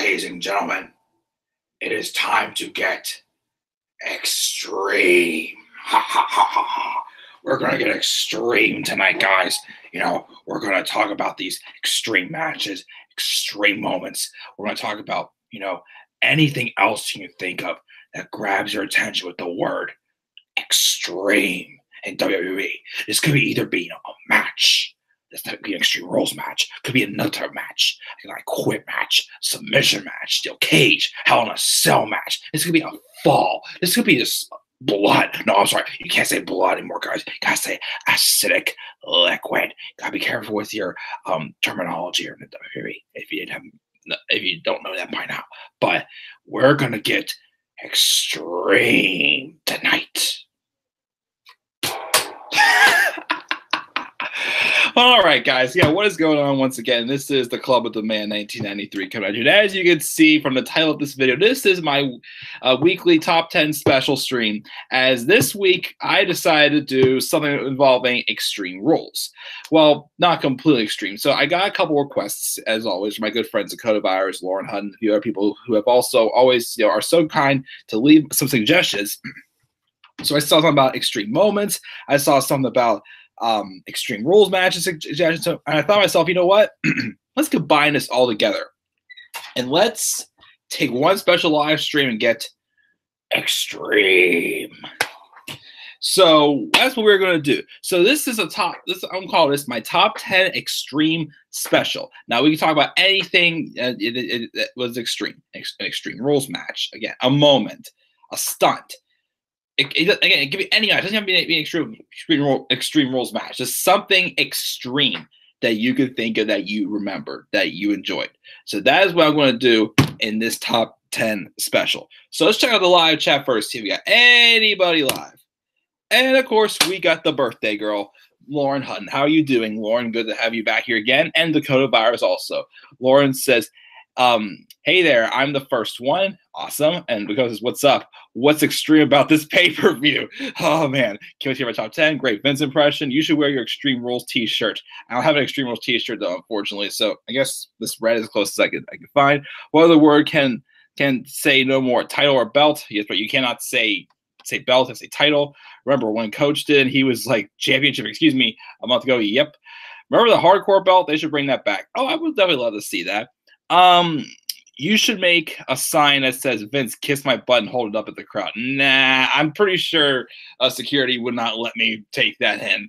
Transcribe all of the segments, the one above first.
ladies and gentlemen, it is time to get extreme. Ha ha ha ha ha. We're going to get extreme tonight, guys. You know, we're going to talk about these extreme matches, extreme moments. We're going to talk about, anything else you can think of that grabs your attention with the word extreme in WWE. This could either be a match. This could be an Extreme Rules match. Could be another match, like a quit match, submission match, steel cage, Hell in a Cell match. This could be a fall. This could be this blood. No, I'm sorry. You can't say blood anymore, guys. You gotta say acidic liquid. You gotta be careful with your terminology here in the WWE if you don't know that by now. But we're gonna get extreme tonight. All right, guys. Yeah, what is going on once again? This is the Club with the Man 1993 coming at you. And as you can see from the title of this video, this is my weekly top 10 special stream. As this week, I decided to do something involving Extreme Rules. Well, not completely extreme. So I got a couple requests, as always, from my good friends Dakota Virus, Lauren Hutton, a few other people who have also always, are so kind to leave some suggestions. So I saw something about extreme moments. I saw something about Extreme Rules matches suggestions. And I thought to myself, you know what? Let's combine this all together. And let's take one special live stream and get extreme. So that's what we're going to do. So this is I'm calling this my top 10 extreme special. Now we can talk about anything that was extreme. An Extreme Rules match. Again, a moment, a stunt. It could be any match. It doesn't have to be an extreme rules match. Just something extreme that you could think of, that you remember, that you enjoyed. So that is what I'm going to do in this top 10 special. So let's check out the live chat first. See if we got anybody live. And of course, we got the birthday girl, Lauren Hutton. How are you doing, Lauren? Good to have you back here again. And Dakota Virus also. Lauren says, hey there, I'm the first one. Awesome. And because what's up? What's extreme about this pay-per-view? Oh man, can't wait to hear my top 10. Great Vince impression. You should wear your Extreme Rules t-shirt. I don't have an Extreme Rules t-shirt though, unfortunately. So I guess this red is as close as I can find. What other word can say no more? Title or belt? Yes, but you cannot say belt and say title. Remember when Coach did, he was like championship, excuse me, a month ago. Yep. Remember the hardcore belt? They should bring that back. Oh, I would definitely love to see that. You should make a sign that says, Vince, kiss my butt and hold it up at the crowd. Nah, I'm pretty sure security would not let me take that in.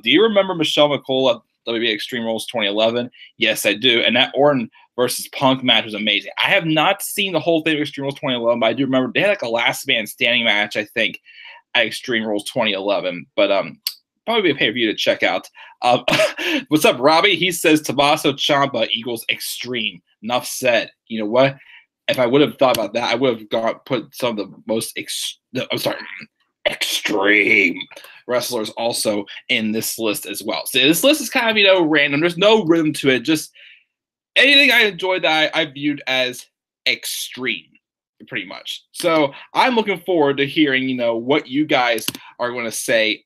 Do you remember Michelle McCool at WWE Extreme Rules 2011? Yes, I do. And that Orton versus Punk match was amazing. I have not seen the whole thing of Extreme Rules 2011, but I do remember they had like a last man standing match, I think, at Extreme Rules 2011. But probably be a pay-per-view to check out. What's up, Robbie? He says Tommaso Ciampa equals extreme. Enough said. You know what? If I would have thought about that, I would have put some of the most extreme wrestlers also in this list as well. So this list is kind of, random. There's no rhythm to it. Just anything I enjoyed that I viewed as extreme, pretty much. So I'm looking forward to hearing, what you guys are going to say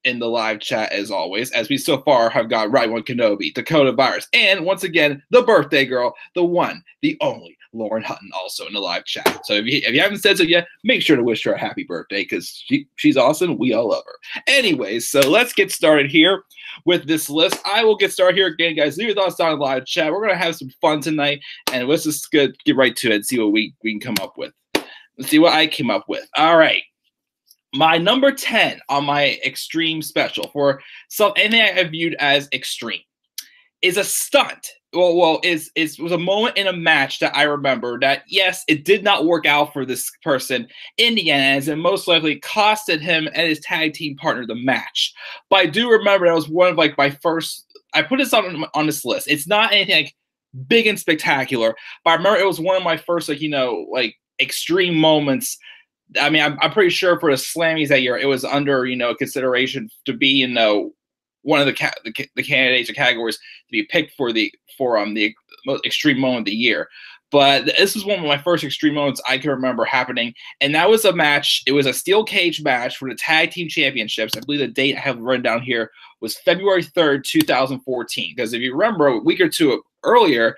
in the live chat, as always, as we so far have got Right One Kenobi, Dakota Virus, and once again, the birthday girl, the one, the only, Lauren Hutton, also in the live chat. So if you haven't said so yet, make sure to wish her a happy birthday, because she's awesome. We all love her. Anyways, so let's get started here with this list. I will get started here again, guys. Leave your thoughts down in the live chat. We're going to have some fun tonight, and let's just get right to it and see what we can come up with. Let's see what I came up with. All right. My number 10 on my extreme special for anything I have viewed as extreme is a stunt. Well, it was a moment in a match that I remember that, yes, it did not work out for this person in the end, as it most likely costed him and his tag team partner the match. But I do remember that was one of my first. I put this on this list. It's not anything big and spectacular, but I remember it was one of my first extreme moments. I mean, I'm pretty sure for the Slammies that year, it was under, consideration to be, one of the candidates or categories to be picked for the most extreme moment of the year. But this was one of my first extreme moments I can remember happening. And that was a match. It was a steel cage match for the tag team championships. I believe the date I have written down here was February 3rd, 2014. Because if you remember, a week or two earlier,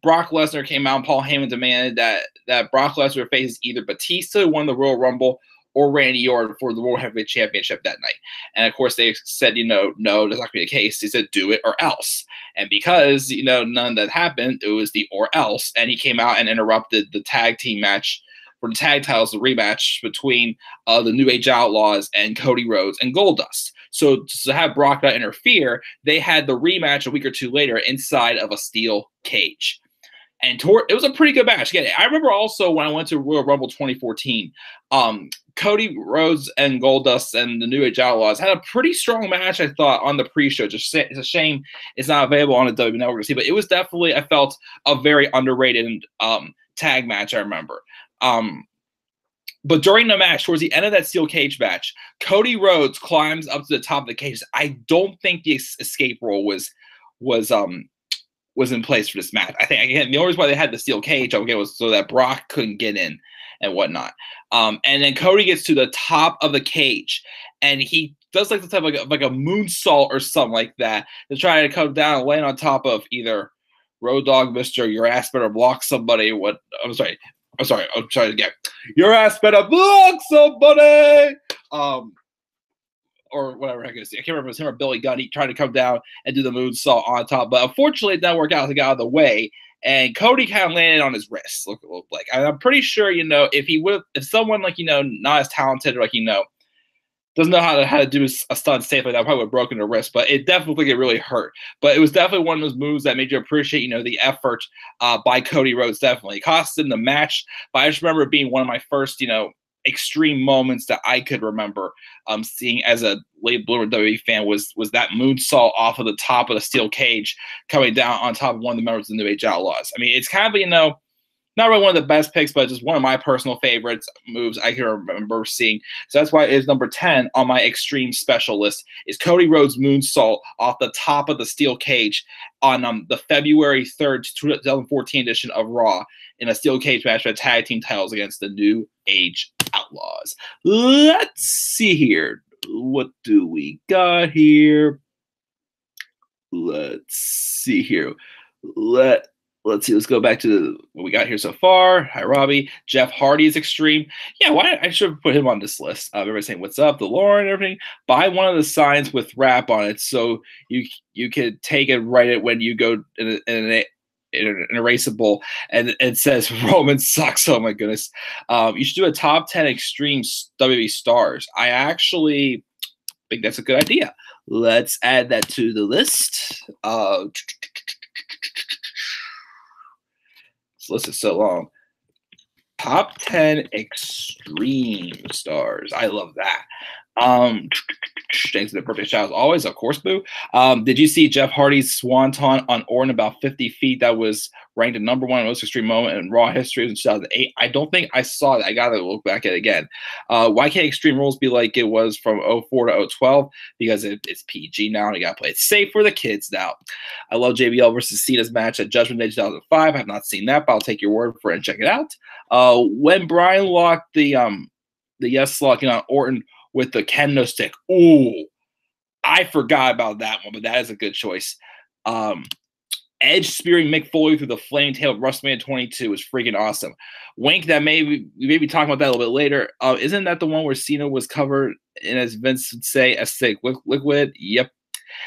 Brock Lesnar came out and Paul Heyman demanded that Brock Lesnar faces either Batista, who won the Royal Rumble, or Randy Orton for the World Heavyweight Championship that night. And of course, they said, no, that's not going to be the case. They said, do it or else. And because, none of that happened, it was the or else. And he came out and interrupted the tag team match for the tag titles, the rematch between the New Age Outlaws and Cody Rhodes and Goldust. So to have Brock not interfere, they had the rematch a week or two later inside of a steel cage. And it was a pretty good match. Again, I remember also when I went to Royal Rumble 2014, Cody Rhodes and Goldust and the New Age Outlaws had a pretty strong match, I thought, on the pre-show. It's a shame it's not available on the WWE Network to see, but it was definitely, I felt, a very underrated tag match, I remember. But during the match, towards the end of that steel cage match, Cody Rhodes climbs up to the top of the cage. I don't think the escape roll was in place for this match. I think, again, the only reason why they had the steel cage was so that Brock couldn't get in and whatnot. And then Cody gets to the top of the cage, and he does like the type of like a moonsault or something like that to try to come down and land on top of either Road Dogg, Mr. Your ass better block somebody. I'm sorry again. Your ass better block somebody. Or whatever I can see. I can't remember if it was him or Billy Gunn. He tried to come down and do the moonsault on top, but unfortunately it didn't work out. He got out of the way, and Cody kind of landed on his wrist. Look like. And I'm pretty sure, if someone like not as talented or doesn't know how to do a stunt safely, that probably would have broken the wrist. But it definitely really hurt. But it was definitely one of those moves that made you appreciate, the effort by Cody Rhodes. Definitely, it cost him the match, but I just remember it being one of my first, extreme moments that I could remember seeing as a late bloomer WWE fan was that moonsault off of the top of the steel cage coming down on top of one of the members of the New Age Outlaws. I mean, it's kind of, not really one of the best picks, but just one of my personal favorites moves I can remember seeing. So that's why it is number 10 on my extreme special list is Cody Rhodes' moonsault off the top of the steel cage on the February 3rd, 2014 edition of Raw in a steel cage match for tag team titles against the New Age Outlaws. Let's see here. What do we got here? Let's see here. Let's see. Let's go back to what we got here so far. Hi, Robbie. Jeff Hardy is extreme. Yeah, why? I should have put him on this list. Everybody saying what's up, the lore and everything. Buy one of the signs with rap on it, so you could take and write it when you go in an erasable, and it says Roman sucks. Oh my goodness. You should do a top 10 extreme WWE stars. I actually think that's a good idea. Let's add that to the list. This list is so long. Top 10 extreme stars. I love that. Thanks to the birthday shout as always, of course, Boo. Did you see Jeff Hardy's swanton on Orton about 50 feet? That was ranked the number one most extreme moment in Raw history in 2008. I don't think I saw that. I gotta look back at it again. Why can't Extreme Rules be like it was from 04 to 012? Because it's PG now, and you gotta play it safe for the kids now. I love JBL versus Cena's match at Judgment Day 2005. I have not seen that, but I'll take your word for it and check it out. When Brian locked the yes locking on Orton with the kendo stick. Ooh, I forgot about that one, but that is a good choice. Edge spearing Mick Foley through the flaming tail of WrestleMania 22 was freaking awesome. Wink, that we may be talking about that a little bit later. Isn't that the one where Cena was covered in, as Vince would say, acidic liquid? Yep.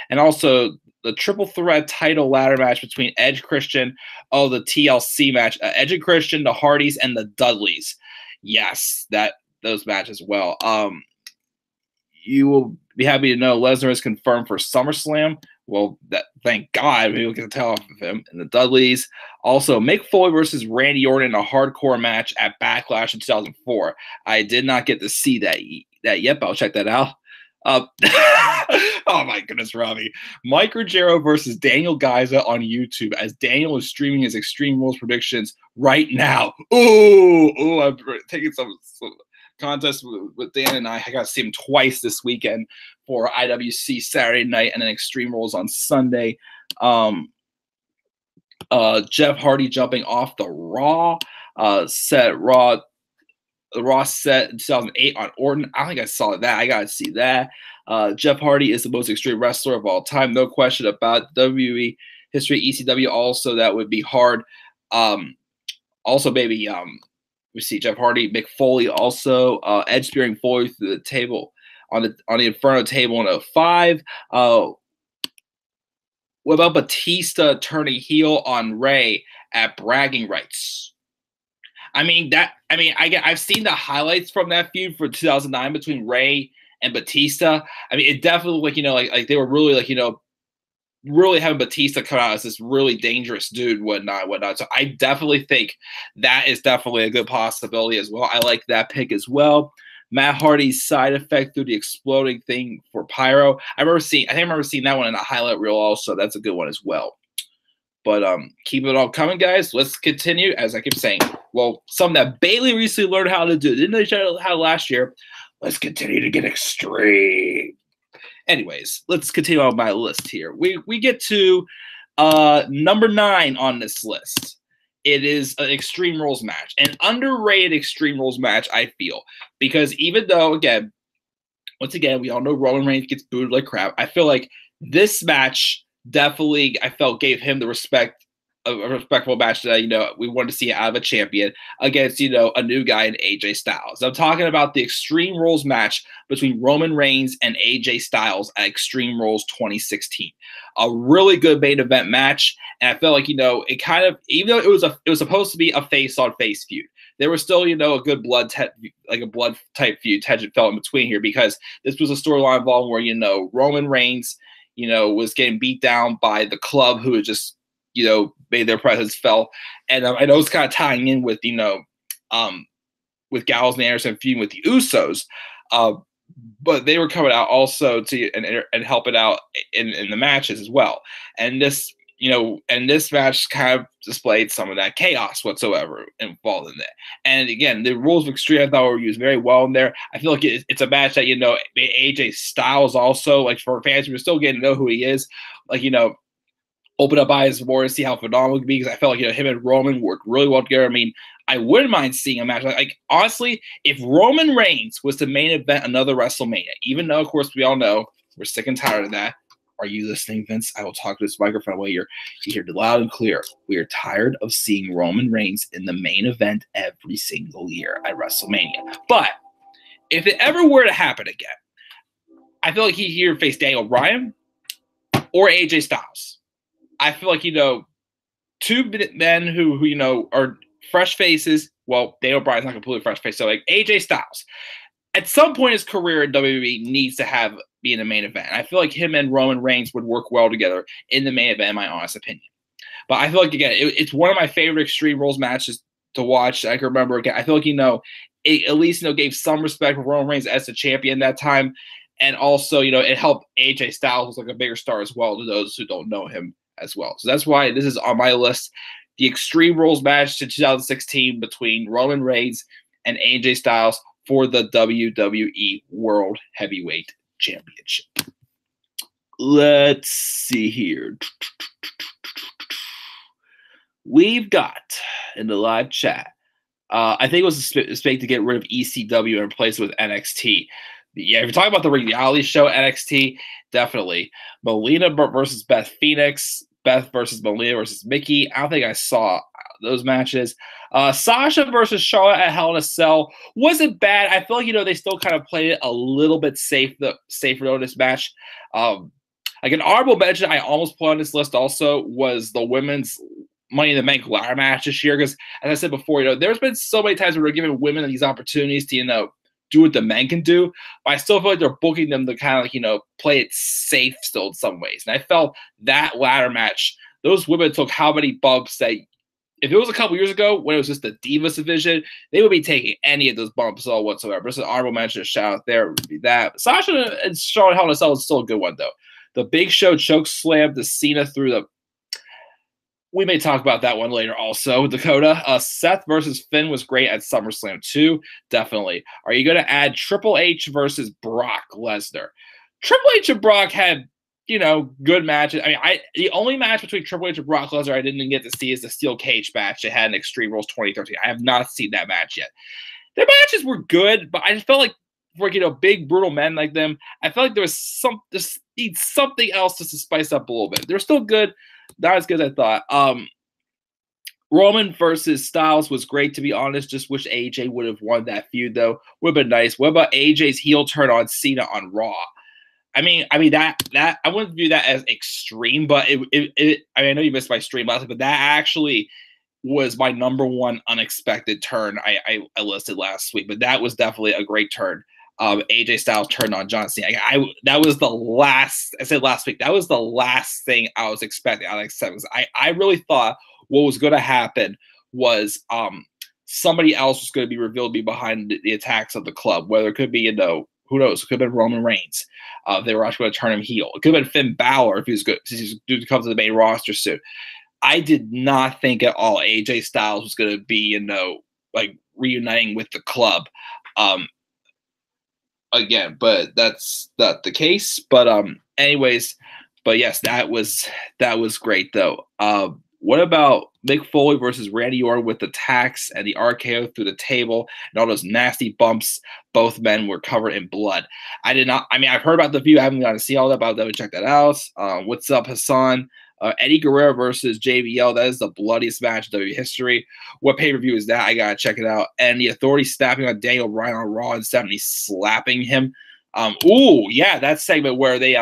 And also the triple threat title ladder match between Edge, Christian, the TLC match, Edge and Christian, the Hardys, and the Dudleys. Yes, those matches as well. You will be happy to know Lesnar is confirmed for SummerSlam. Well, thank God. Maybe we'll get a tell off of him. And the Dudleys. Also, Mick Foley versus Randy Orton in a hardcore match at Backlash in 2004. I did not get to see that yet, but I'll check that out. Oh, my goodness, Robbie. Mike Ruggiero versus Daniel Gaiza on YouTube as Daniel is streaming his Extreme Rules predictions right now. Ooh, I'm taking some contest with Dan and I got to see him twice this weekend for IWC Saturday night and then Extreme Rules on Sunday. Jeff Hardy jumping off the Raw set in 2008 on Orton. I don't think I saw that. I got to see that. Jeff Hardy is the most extreme wrestler of all time. No question about WWE history. ECW also, that would be hard. Also, maybe we see Jeff Hardy, Mick Foley, also Edge spearing Foley through the table on the Inferno table in 05. What about Batista turning heel on Ray at Bragging Rights? I've seen the highlights from that feud for 2009 between Ray and Batista. I mean, it definitely like they were really really having Batista come out as this really dangerous dude, whatnot. So I definitely think that is definitely a good possibility as well. I like that pick as well. Matt Hardy's side effect through the exploding thing for Pyro. I remember seeing that one in a highlight reel also. That's a good one as well. But keep it all coming, guys. Let's continue. As I keep saying, well, something that Bailey recently learned how to do. Didn't they show how last year? Let's continue to get extreme. Anyways, let's continue on my list here. We get to number 9 on this list. It is an Extreme Rules match, an underrated Extreme Rules match, I feel, because even though, once again, we all know Roman Reigns gets booed like crap, I feel like this match definitely, I felt, gave him the respect, a respectful match that, we wanted to see out of a champion against, a new guy in AJ Styles. I'm talking about the Extreme Rules match between Roman Reigns and AJ Styles at Extreme Rules 2016. A really good main event match. And I felt like, it kind of, even though it was supposed to be a face-on-face feud, there was still, a good blood type feud tension felt in between here, because this was a storyline involved where, Roman Reigns, was getting beat down by the Club, who had just, made their presence felt. And I know it's kind of tying in with, with Gallows and Anderson feuding with the Usos. But they were coming out also to and help it out in the matches as well. And this, this match kind of displayed some of that chaos whatsoever involved in that. And again, the rules of Extreme I thought were used very well in there. I feel like it's a match that, AJ Styles also, like, for fans who are still getting to know who he is, like, open up eyes more to see how phenomenal it could be, because I felt like, him and Roman worked really well together. I mean, I wouldn't mind seeing a match. Like, honestly, if Roman Reigns was to main event another WrestleMania, even though, of course, we all know we're sick and tired of that. Are you listening, Vince? I will talk to this microphone while you hear it loud and clear. We are tired of seeing Roman Reigns in the main event every single year at WrestleMania. But if it ever were to happen again, I feel like he'd either face Daniel Bryan or AJ Styles. I feel like, two men who are fresh faces. Well, Daniel Bryan's not completely fresh face. So, like, AJ Styles, at some point in his career in WWE, needs to be in the main event. I feel like him and Roman Reigns would work well together in the main event, in my honest opinion. But I feel like, again, it's one of my favorite Extreme Rules matches to watch. I can remember, again, I feel like, it at least, gave some respect for Roman Reigns as the champion that time. And also, it helped AJ Styles was like a bigger star as well to those who don't know him as well. So that's why this is on my list. The Extreme Rules match to 2016 between Roman Reigns and AJ Styles for the WWE World Heavyweight Championship. Let's see here. We've got in the live chat, I think it was a mistake to get rid of ECW and replace it with NXT. Yeah, if you're talking about the reality show NXT, definitely. Melina versus Beth Phoenix, Beth versus Melina versus Mickey. I don't think I saw those matches. Sasha versus Charlotte at Hell in a Cell wasn't bad. I feel like, they still kind of played it a little bit safer though in this match. Like an honorable mention I almost put on this list also was the women's Money in the Bank ladder match this year, because, as I said before, there's been so many times where we're giving women these opportunities to, do what the men can do, but I still feel like they're booking them to kind of play it safe still in some ways. And I felt that ladder match, those women took how many bumps that if it was a couple years ago when it was just the Divas division, they would be taking any of those bumps at all whatsoever. Just an honorable mention, a shout out there would be that. Sasha and Charlotte Hell in a Cell is still a good one though. The Big Show choke slam to Cena through the. We may talk about that one later also, Dakota. Seth versus Finn was great at SummerSlam 2. Definitely. Are you going to add Triple H versus Brock Lesnar? Triple H and Brock had, good matches. I mean, the only match between Triple H and Brock Lesnar I didn't get to see is the Steel Cage match they had in Extreme Rules 2013. I have not seen that match yet. Their matches were good, but I just felt like for, big, brutal men like them, I felt like there was something else just to spice up a little bit. They're still good. Not as good as I thought. Roman versus Styles was great, to be honest. Just wish AJ would have won that feud, though. Would have been nice. What about AJ's heel turn on Cena on Raw? I mean that I wouldn't view that as extreme, but I mean, I know you missed my stream last week, but that actually was my number one unexpected turn I listed last week. But that was definitely a great turn. AJ Styles turned on John Cena. That was the last. I said last week. That was the last thing I was expecting out of X7. I really thought what was going to happen was somebody else was going to be revealed to be behind the attacks of the club. Whether it could be, who knows? It could have been Roman Reigns. They were actually going to turn him heel. It could have been Finn Balor if he was good, since he's due to come to the main roster soon. I did not think at all AJ Styles was going to be, like reuniting with the club. Again, but that's not the case. But anyways, but yes, that was great though. What about Mick Foley versus Randy Orton with the tax and the RKO through the table and all those nasty bumps? Both men were covered in blood. I've heard about the view. I haven't gotten to see all that, but I'll definitely check that out. What's up, Hassan? Eddie Guerrero versus JBL. That is the bloodiest match in WWE history. What pay-per-view is that? I gotta check it out. And the Authority snapping on Daniel Bryan on Raw and 70 slapping him. That segment where they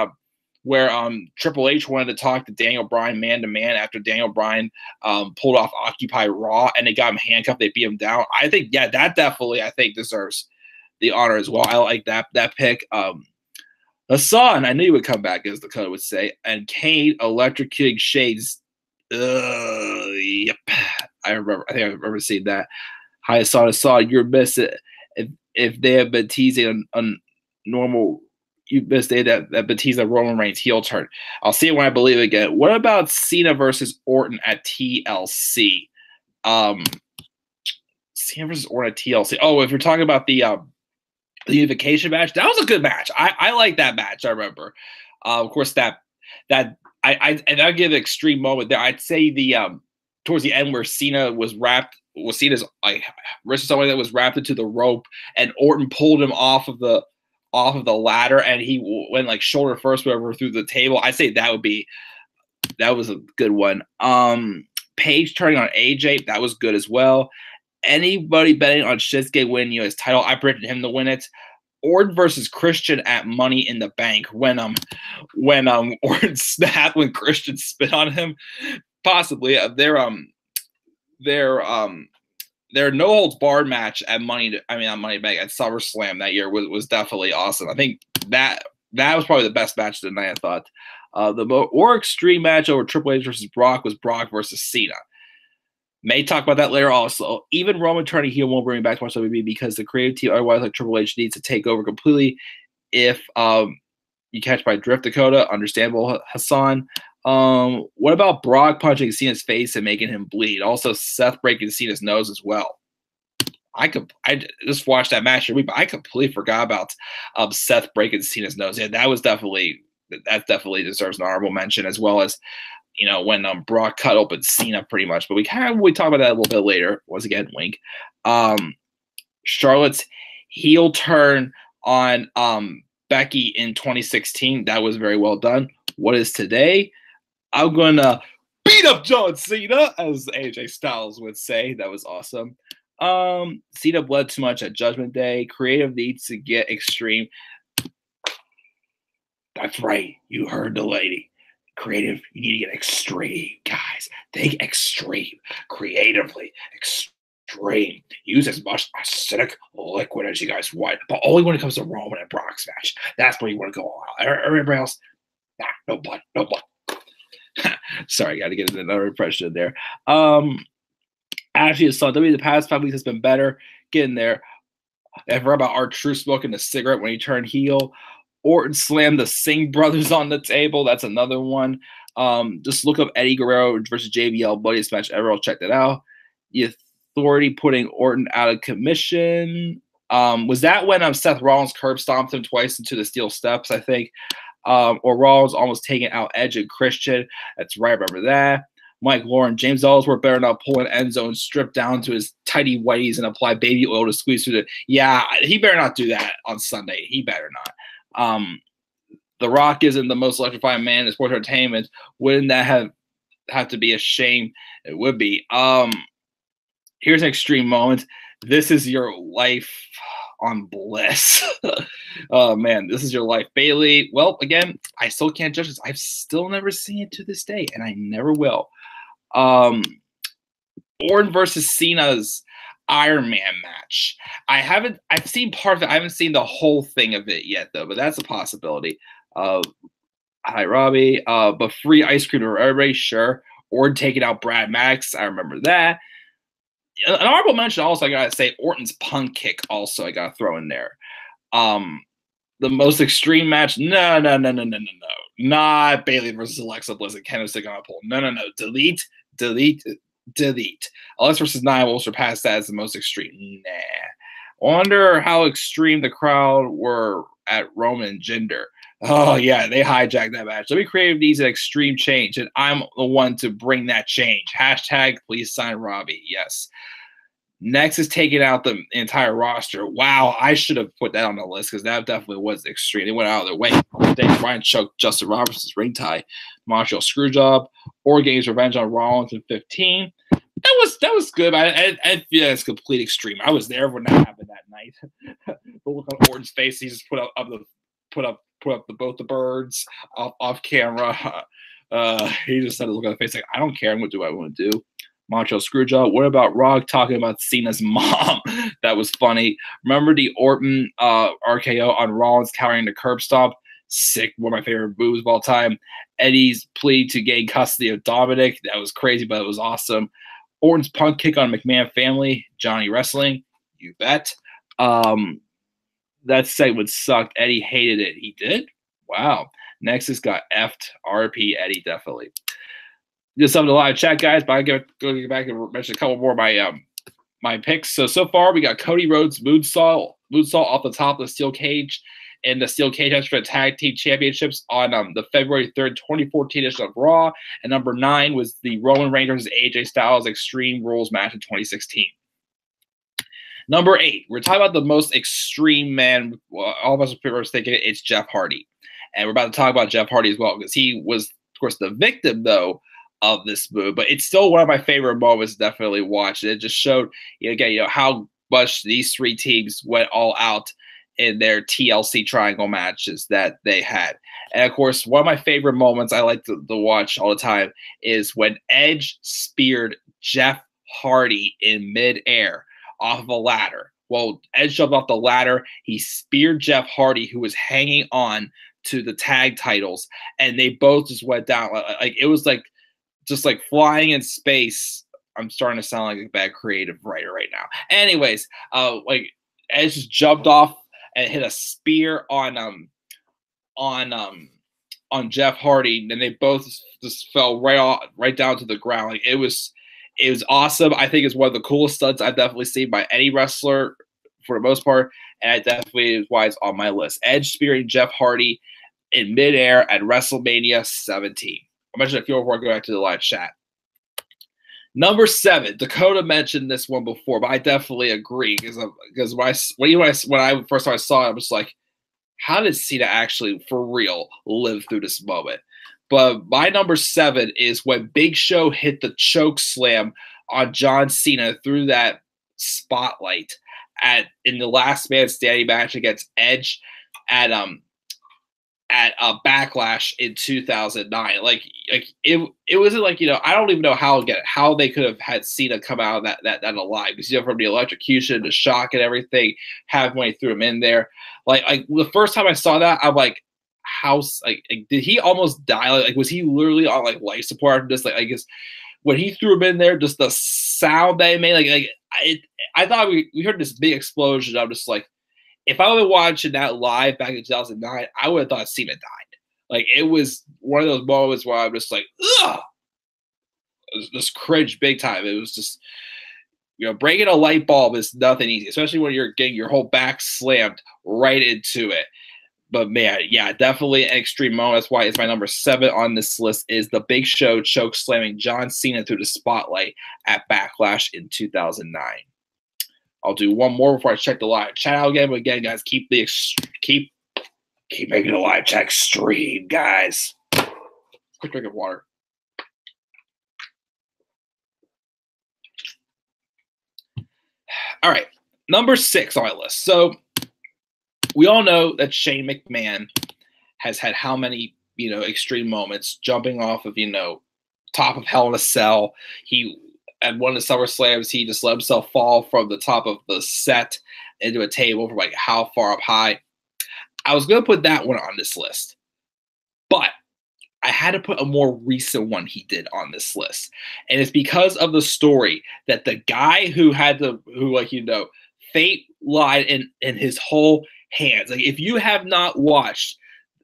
Triple H wanted to talk to Daniel Bryan man to man after Daniel Bryan pulled off Occupy Raw and they got him handcuffed. They beat him down. I think that definitely deserves the honor as well. I like that pick. Hassan, I knew you would come back, as the code would say. And Kane electrocuting Shades. Yep. I think I remember seeing that. Hi, Hassan, you're missing. If they have been teasing on normal, you missed that Batista Roman Reigns heel turn. I'll see it when I believe it again. What about Cena versus Orton at TLC? Cena versus Orton at TLC. Oh, if you're talking about the unification match, that was a good match. I like that match. I remember. Of course, I'd give an extreme moment there. I'd say the towards the end where Cena was Cena's like versus somebody that was wrapped into the rope, and Orton pulled him off of the ladder, and he went like shoulder first, whatever, through the table. I'd say that was a good one. Paige turning on AJ, that was good as well. Anybody betting on Shinsuke winning U.S. title? I predicted him to win it. Orton versus Christian at Money in the Bank when Orton snapped when Christian spit on him. Possibly their no holds barred match at Money in the Bank at SummerSlam that year was definitely awesome. I think that was probably the best match of the night. I thought the more extreme match over Triple H versus Brock was Brock versus Cena. May talk about that later also. Even Roman turning heel won't bring me back to watch WWE because the creative team, otherwise, like Triple H, needs to take over completely. If you catch my drift, Dakota, understandable, Hassan. What about Brock punching Cena's face and making him bleed? Also, Seth breaking Cena's nose as well. I just watched that match every week, but I completely forgot about Seth breaking Cena's nose. Yeah, that definitely deserves an honorable mention, as well as when Brock cut open Cena pretty much. But we talk about that a little bit later. Once again, wink. Charlotte's heel turn on Becky in 2016. That was very well done. What is today? I'm going to beat up John Cena, as AJ Styles would say. That was awesome. Cena bled too much at Judgment Day. Creative needs to get extreme. That's right. You heard the lady. Creative, you need to get extreme, guys. Think extreme, creatively extreme. Use as much acidic liquid as you guys want, but only when it comes to Roman and Brock's match. That's where you want to go all out. Everybody else, no blood. Sorry, got to get another impression in there. Actually, the past 5 weeks has been better. Getting there. I forgot about R-Truth smoking a cigarette when he turned heel. Orton slammed the Singh brothers on the table. That's another one. Just look up Eddie Guerrero versus JBL, bloodiest match ever. I'll check that out. The Authority putting Orton out of commission. Was that when Seth Rollins curb stomped him twice into the steel steps, I think? Or Rollins almost taking out Edge and Christian. That's right, I remember that. Mike Lauren, James Ellsworth better not pull an end zone, strip down to his tighty whities, and apply baby oil to squeeze through Yeah, he better not do that on Sunday. He better not. The Rock isn't the most electrifying man in sports entertainment. Wouldn't that have to be a shame. It would be. Here's an extreme moment. This is your life on Bliss. Oh man, this is your life, Bailey. Well, again, I still can't judge this. I've still never seen it to this day, and I never will. Orton versus Cena's Iron Man match. I've seen part of it. I haven't seen the whole thing of it yet, though, but that's a possibility. Hi, Robbie. But free ice cream for everybody, sure. Orton taking out Brad Maddox. I remember that. An honorable mention also, I gotta say, Orton's punk kick also I gotta throw in there. The most extreme match, no. Not Bailey versus Alexa Bliss and Kendo stick on a pole. No. Delete. Alexa versus Nia will surpass that as the most extreme. Nah. Wonder how extreme the crowd were at Roman Jinder. Oh, yeah, they hijacked that match. Let me create these an extreme change, and I'm the one to bring that change. Hashtag please sign Robbie. Yes. Next is taking out the entire roster. Wow, I should have put that on the list because that definitely was extreme. They went out of their way. Daniel Bryan choked Justin Robertson's ring tie. Montreal Screwjob. Or Games Revenge on Rollins in 15. That was good. I feel it's complete extreme. I was there when that happened that night. The look on Orton's face, he just put up both the birds off camera. He just had to look on the face like, I don't care. I'm gonna do what I want to do. Montreal Screwjob. What about Rock talking about Cena's mom? That was funny. Remember the Orton RKO on Rollins carrying the curb stomp? Sick. One of my favorite moves of all time. Eddie's plea to gain custody of Dominic. That was crazy, but it was awesome. Orton's punk kick on McMahon family. Johnny Wrestling. You bet. That segment sucked. Eddie hated it. He did? Wow. Nexus got effed. RP Eddie, definitely. Just something to live chat, guys, but I go get back and mention a couple more of my picks. So far, we got Cody Rhodes moonsault off the top of the steel cage in the steel cage match for the tag team championships on the February 3rd, 2014 edition of Raw. And number 9 was the Roman Reigns versus AJ Styles Extreme Rules match in 2016. Number 8, we're talking about the most extreme man. Well, all of us are thinking it's Jeff Hardy. And we're about to talk about Jeff Hardy as well because he was, of course, the victim, though, of this move. But it's still one of my favorite moments to definitely watch. It just showed, again, how much these 3 teams went all out in their TLC triangle matches that they had. And, of course, one of my favorite moments I like to watch all the time is when Edge speared Jeff Hardy in midair off of a ladder. Well, Edge jumped off the ladder. He speared Jeff Hardy, who was hanging on to the tag titles, and they both just went down. Like it was like just like flying in space. I'm starting to sound like a bad creative writer right now. Anyways, like Edge just jumped off and hit a spear on Jeff Hardy, and they both just fell right down to the ground. Like it was awesome. I think it's one of the coolest stunts I've definitely seen by any wrestler for the most part, and it definitely is why it's on my list. Edge spearing Jeff Hardy in midair at WrestleMania 17. I mentioned a few before I go back to the live chat. Number 7, Dakota mentioned this one before, but I definitely agree because when I first time I saw it, I was like, how did Cena actually for real live through this moment? But my number 7 is when Big Show hit the choke slam on John Cena through that spotlight in the last man standing match against Edge at Backlash in 2009. Like it wasn't like, I don't even know how they could have had Cena come out of that alive, because from the electrocution, the shock and everything, halfway threw him in there. Like the first time I saw that, I'm like, did he almost die? Like was he literally on like life support? Just like I guess when he threw him in there, just the sound they made, I thought we heard this big explosion. I'm just like, if I would have watching that live back in 2009, I would have thought Cena died. Like it was one of those moments where I'm just like, ugh, it was just cringe big time. It was just, breaking a light bulb is nothing easy, especially when you're getting your whole back slammed right into it. But man, yeah, definitely an extreme moment. That's why it's my number 7 on this list is the Big Show choke slamming John Cena through the spotlight at Backlash in 2009. I'll do one more before I check the live chat out again. But again, guys, keep making the live chat extreme, guys. Quick drink of water. All right, number 6 on my list. So we all know that Shane McMahon has had how many, extreme moments, jumping off of, top of Hell in a Cell. He at one of the SummerSlams, he just let himself fall from the top of the set into a table from like how far up high. I was gonna put that one on this list, but I had to put a more recent one he did on this list. And it's because of the story that the guy who fate lied in his whole hands. Like, if you have not watched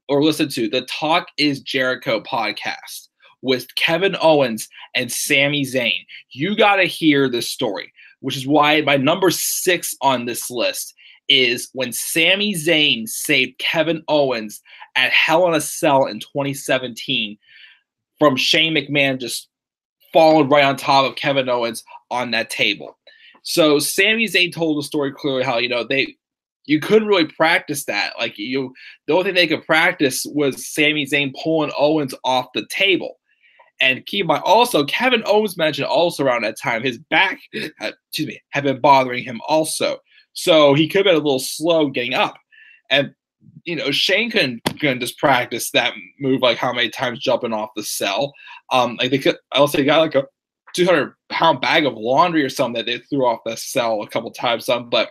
or listened to the Talk is Jericho podcast with Kevin Owens and Sami Zayn, you got to hear this story, which is why my number 6 on this list is when Sami Zayn saved Kevin Owens at Hell in a Cell in 2017 from Shane McMahon just falling right on top of Kevin Owens on that table. So Sami Zayn told the story clearly how, you couldn't really practice that. Like, the only thing they could practice was Sami Zayn pulling Owens off the table. And keep in mind, also, Kevin Owens mentioned also around that time, his back, had been bothering him also. So he could have been a little slow getting up. And, Shane couldn't just practice that move, like how many times jumping off the cell. Like they got like a 200-pound bag of laundry or something that they threw off the cell a couple times. But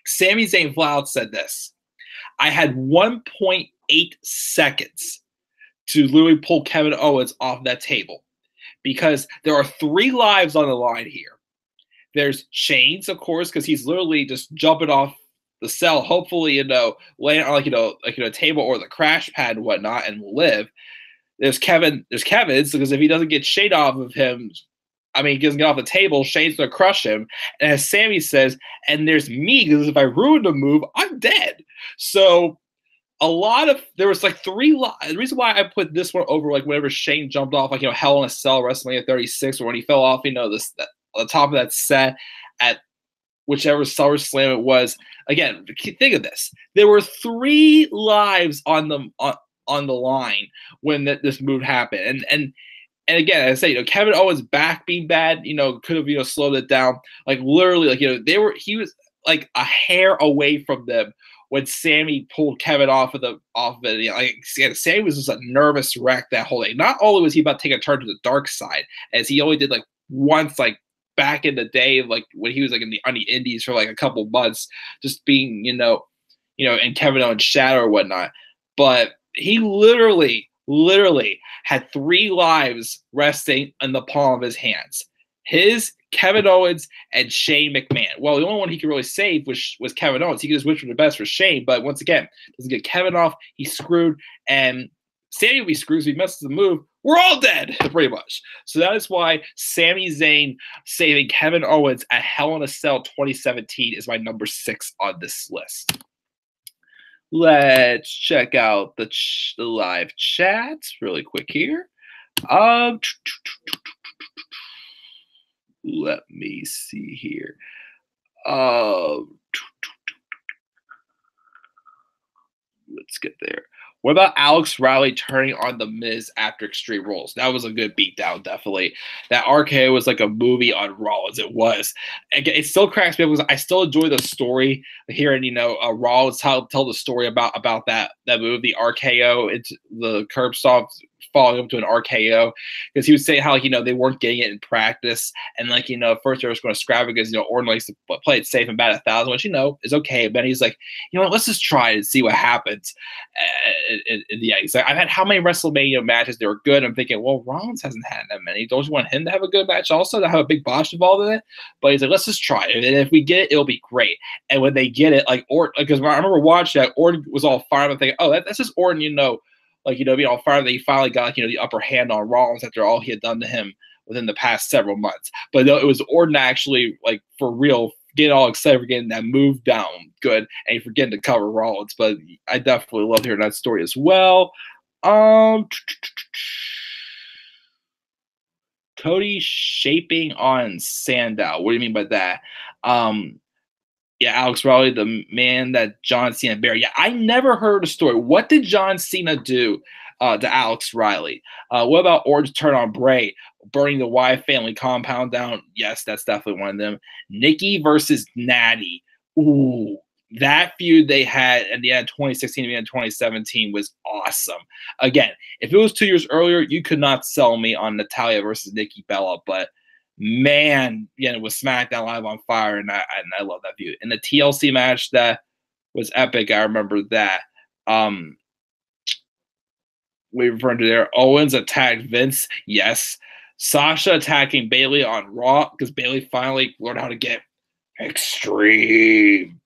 Sami Zayn flat said this: I had 1.8 seconds to literally pull Kevin Owens off that table, because there are 3 lives on the line here. There's Shane's, of course, because he's literally just jumping off the cell, hopefully, laying on a table or the crash pad and whatnot, and will live. There's Kevin's, because if he doesn't get Shane off of him, he doesn't get off the table, Shane's gonna crush him. And as Sami says, and there's me, because if I ruin the move, I'm dead. So there was like 3 lives. The reason why I put this one over, like whenever Shane jumped off, like, Hell in a Cell, WrestleMania 36, or when he fell off, on the top of that set at whichever SummerSlam it was. Again, think of this: there were 3 lives on the line when this move happened, and again, as I say, Kevin Owens' back being bad, could have slowed it down. Like, literally, like, he was like a hair away from them when Sami pulled Kevin off of it. Sami was just a nervous wreck that whole day. Not only was he about to take a turn to the dark side, as he only did like once, like back in the day, like when he was like on the indies for like a couple months, just being, in Kevin Owens' shadow or whatnot. But he literally had 3 lives resting in the palm of his hands. His, Kevin Owens, and Shane McMahon. Well, the only one he could really save was Kevin Owens. He could just wish for the best for Shane, but once again, doesn't get Kevin off, he's screwed, and Sami will be screwed, so he messes the move. We're all dead, pretty much. So that is why Sami Zayn saving Kevin Owens at Hell in a Cell 2017 is my number 6 on this list. Let's check out the live chat really quick here. Let me see here. Let's get there. What about Alex Riley turning on The Miz after Extreme Rules? That was a good beatdown, definitely. That RKO was like a movie on Rollins. It was. It still cracks me up because I still enjoy the story. Hearing, Rollins tell the story about that move, the RKO, into the curb stomp, following up to an RKO, because he was saying how they weren't getting it in practice, and at first they were going to scrap it because Orton likes to play it safe and bat 1,000, which is okay. But he's like, let's just try it and see what happens. Yeah, he's like, I've had how many WrestleMania matches they were good. I'm thinking, well, Rollins hasn't had that many. Don't you want him to have a good match also, to have a big botch involved in it? But he's like, let's just try it, and if we get it, it'll be great. And when they get it, like Orton, because I remember watching that, Orton was all fired up, thinking, oh, that's just Orton, being all fired that he finally got the upper hand on Rollins after all he had done to him within the past several months. But no, it was Orton actually, like, for real, getting all excited for getting that move down good and forgetting to cover Rollins. But I definitely love hearing that story as well. Cody shaping on Sandow. What do you mean by that? Yeah, Alex Riley, the man that John Cena buried. Yeah, I never heard a story. What did John Cena do to Alex Riley? What about Orton's turn on Bray? burning the Wyatt family compound down. Yes, that's definitely one of them. Nikki versus Natty. Ooh, that feud they had at the end of 2016 and the end of 2017 was awesome. Again, if it was 2 years earlier, you could not sell me on Natalia versus Nikki Bella, but man, it was SmackDown Live on fire, and I love that feud. And the TLC match that was epic, I remember that. We referred to there. Owens attacked Vince. Yes. Sasha attacking Bayley on Raw because Bayley finally learned how to get extreme.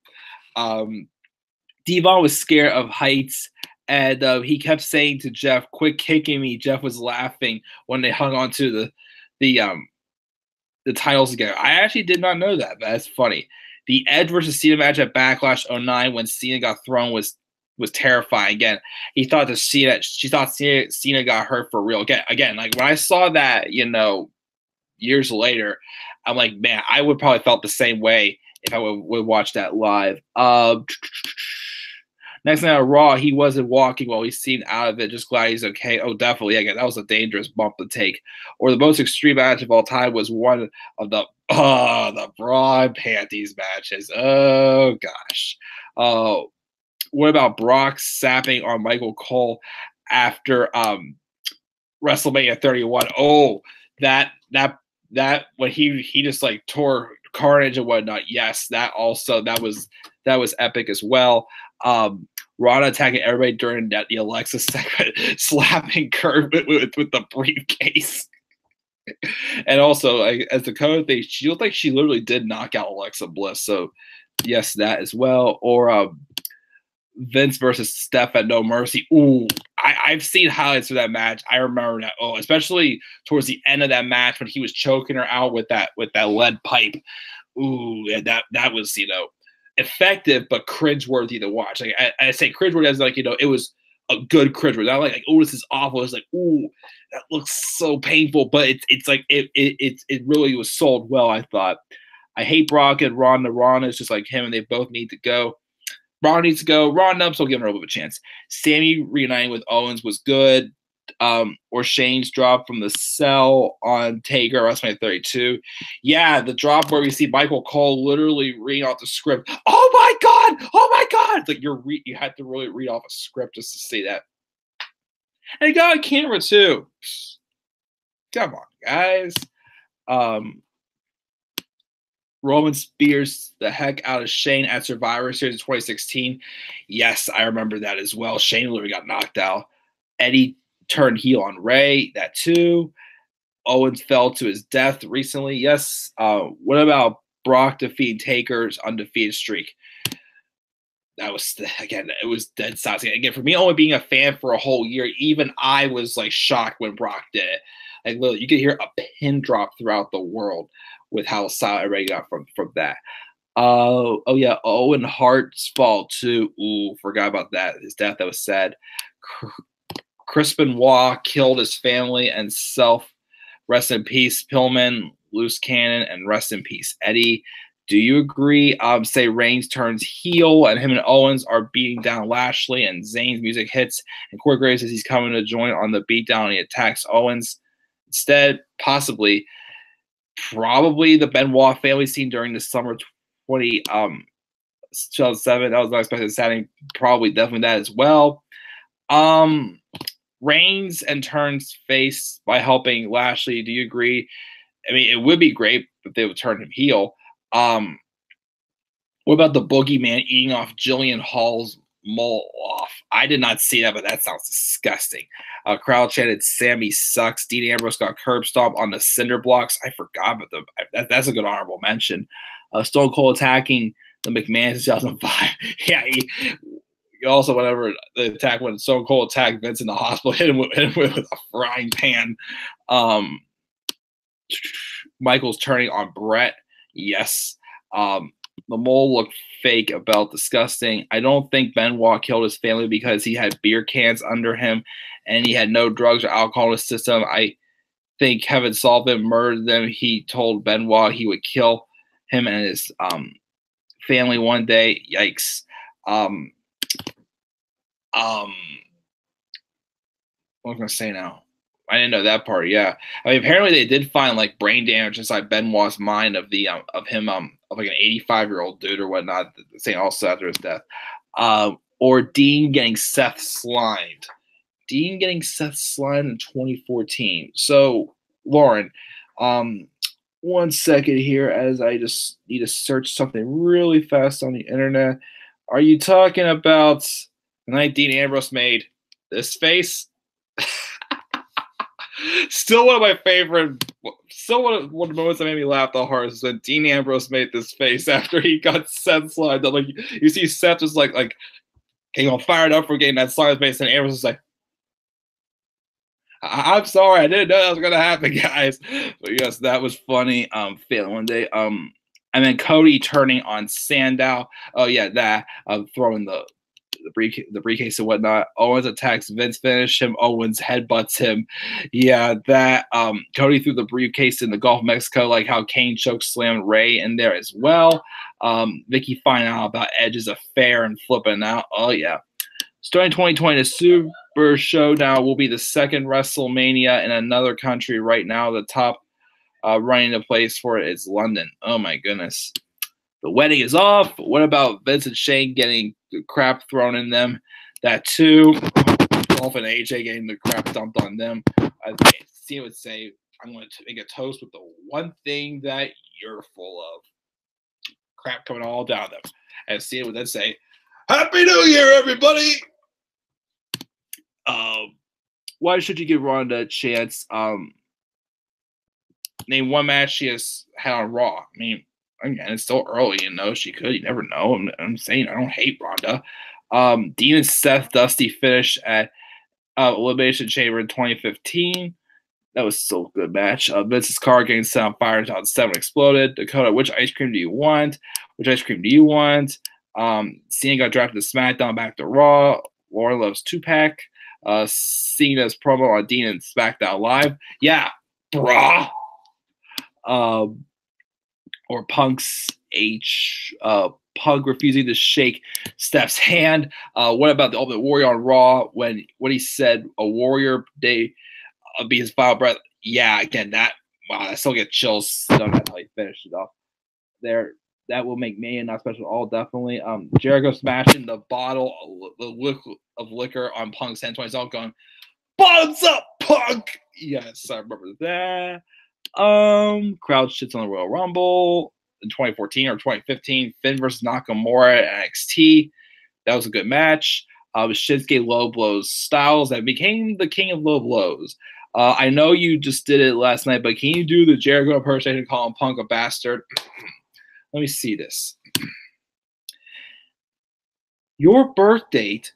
Devon was scared of heights, and he kept saying to Jeff, "Quit kicking me." Jeff was laughing when they hung on to the titles together. I actually did not know that. That's funny. The Edge versus Cena match at Backlash 09 when Cena got thrown was terrifying. Again, she thought Cena got hurt for real. Again, like when I saw that, years later, I'm like, man, I would probably felt the same way if I would watch that live. Next night on Raw, he wasn't walking while he's seen out of it. Just glad he's okay. Oh, definitely. Again, that was a dangerous bump to take. Or the most extreme match of all time was one of the bra and panties matches. Oh gosh. What about Brock sapping on Michael Cole after WrestleMania 31? Oh, that when he just like tore Carnage and whatnot. Yes, that was epic as well. Ronda attacking everybody during the Alexa segment, slapping Kurt with the briefcase. And also, as the code thing, she looked like she literally did knock out Alexa Bliss. So, yes, that as well. Or Vince versus Steph at No Mercy. Ooh, I've seen highlights of that match. I remember that. Oh, especially towards the end of that match when he was choking her out with that lead pipe. Ooh, yeah, that was effective but cringeworthy to watch. Like I say cringeworthy as like it was a good cringeworthy. Not like oh this is awful. It's like ooh that looks so painful, but it's like it really was sold well. I thought. I hate Brock and Ronda. Ronda is just like him, and they both need to go. Ron needs to go. Ronda, so give her a little bit of a chance. Sammy reuniting with Owens was good. Or Shane's drop from the cell on Taker WrestleMania 32. Yeah, the drop where we see Michael Cole literally reading off the script. Oh my god! Oh my god! It's like you had to really read off a script just to see that. And he got on camera too. Come on, guys. Roman spears the heck out of Shane at Survivor Series in 2016. Yes, I remember that as well. Shane literally got knocked out. Eddie turned heel on Ray, that too. Owens fell to his death recently. Yes. What about Brock defeating Taker's undefeated streak? That was, again, it was dead silence. Again, for me, only being a fan for a whole year, even I was like shocked when Brock did it. Like, literally, you could hear a pin drop throughout the world with how silent everybody got from that. Oh yeah, Owen Hart's fall too. Ooh, forgot about that. His death, that was sad. Chris Benoit killed his family and self. Rest in peace, Pillman, loose cannon, and rest in peace, Eddie. Do you agree? Say Reigns turns heel and him and Owens are beating down Lashley and Zayn's music hits and Corey Graves says he's coming to join on the beatdown and he attacks Owens. Instead, probably the Benoit family scene during the summer 2007. That was not expected Saturday. Probably definitely that as well. Reigns and turns face by helping Lashley. Do you agree? I mean, it would be great if they would turn him heel. What about the boogeyman eating off Jillian Hall's mole off? I did not see that, but that sounds disgusting. Crowd chanted, Sammy sucks. Dean Ambrose got curb stomp on the cinder blocks. I forgot about them. That's a good honorable mention. Stone Cold attacking the McMahon in 2005. Yeah, he also, whenever the attack when Stone Cold attacked Vince in the hospital, hit him with a frying pan. Michael's turning on Brett. Yes. The mole looked fake, about disgusting. I don't think Benoit killed his family because he had beer cans under him and he had no drugs or alcohol in his system. I think Kevin Sullivan murdered them. He told Benoit he would kill him and his family one day. Yikes. What am I going to say now? I didn't know that part. Yeah, I mean, apparently they did find like brain damage inside Benoit's mind of the of him of like an 85-year-old dude or whatnot. Saying also after his death, or Dean getting Seth slimed. Dean getting Seth slimed in 2014. So Lauren, one second here as I just need to search something really fast on the internet. Are you talking about the night Dean Ambrose made this face? Still one of my favorite. Still one of the moments that made me laugh the hardest is when Dean Ambrose made this face after he got Seth slimed up. Like you see Seth just like getting all fired up for getting that slime face, and Ambrose is like, I'm sorry, I didn't know that was gonna happen, guys. But yes, that was funny. Failing one day. And then Cody turning on Sandow. Oh yeah, that throwing the briefcase and whatnot. Owens attacks Vince, finish him. Owens headbutts him. Yeah, that Cody threw the briefcase in the Gulf of Mexico, like how Kane choke slammed Ray in there as well. Vicky finding out about Edge's affair and flipping out. Oh yeah. Starting 2020, the Super Showdown will be the second WrestleMania in another country. Right now, the top running the place for it is London. Oh my goodness. The wedding is off. What about Vince and Shane getting the crap thrown in them? That too. Dolph and AJ getting the crap dumped on them. I think Cena would say, I'm going to make a toast with the one thing that you're full of. Crap coming all down them. And Cena would then say, Happy New Year, everybody! Why should you give Ronda a chance? Name one match she has had on Raw. I mean, again, it's still early, you know. She could. You never know. I'm saying I don't hate Ronda. Dean and Seth Dusty finish at Elimination Chamber in 2015. That was still a good match. Vince's car getting set on fire until 7 exploded. Dakota, which ice cream do you want? Which ice cream do you want? Cena got drafted to SmackDown, back to Raw. Lauren loves 2-pack. Cena's promo on Dean and SmackDown Live. Yeah, brah. Or Punk's Punk refusing to shake Steph's hand. What about the Ultimate Warrior on Raw when he said a Warrior Day be his final breath? Yeah, again, that wow, I still get chills. Don't know how he finished it off there. That will make Mania not special at all, definitely. Jericho smashing the bottle of liquor on Punk's hand, 20 going, bottoms up, Punk! Yes, I remember that. Crowd shits on the Royal Rumble in 2014 or 2015. Finn versus Nakamura at NXT. That was a good match. Shinsuke low blows Styles that became the king of low blows. I know you just did it last night, but can you do the Jericho impersonation calling Punk a bastard? Let me see this. Your birth date,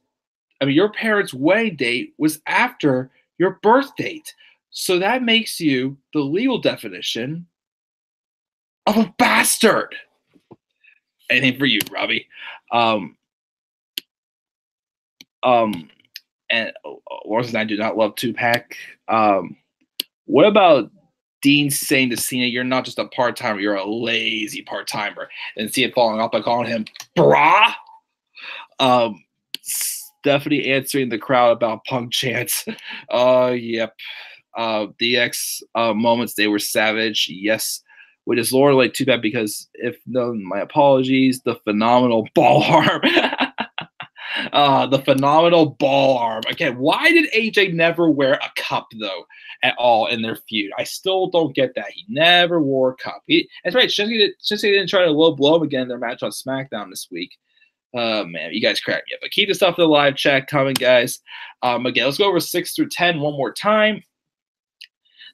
your parents' wedding date was after your birth date. So that makes you the legal definition of a bastard. Anything for you, Robbie. And Lawrence and I do not love 2-pack. What about Dean saying to Cena, you're not just a part-timer, you're a lazy part-timer. And Cena following up by calling him brah. Stephanie answering the crowd about Punk chants. Yep. DX moments, they were savage. Yes. Which is Laura like too bad because if no, my apologies. The phenomenal ball arm. The phenomenal ball arm. Again, why did AJ never wear a cup though at all in their feud? I still don't get that. He never wore a cup. That's right. Shinsuke didn't try to low blow him again in their match on SmackDown this week. Man, you guys crack me up. But keep the stuff in the live chat coming, guys. Again, let's go over 6 through 10 one more time.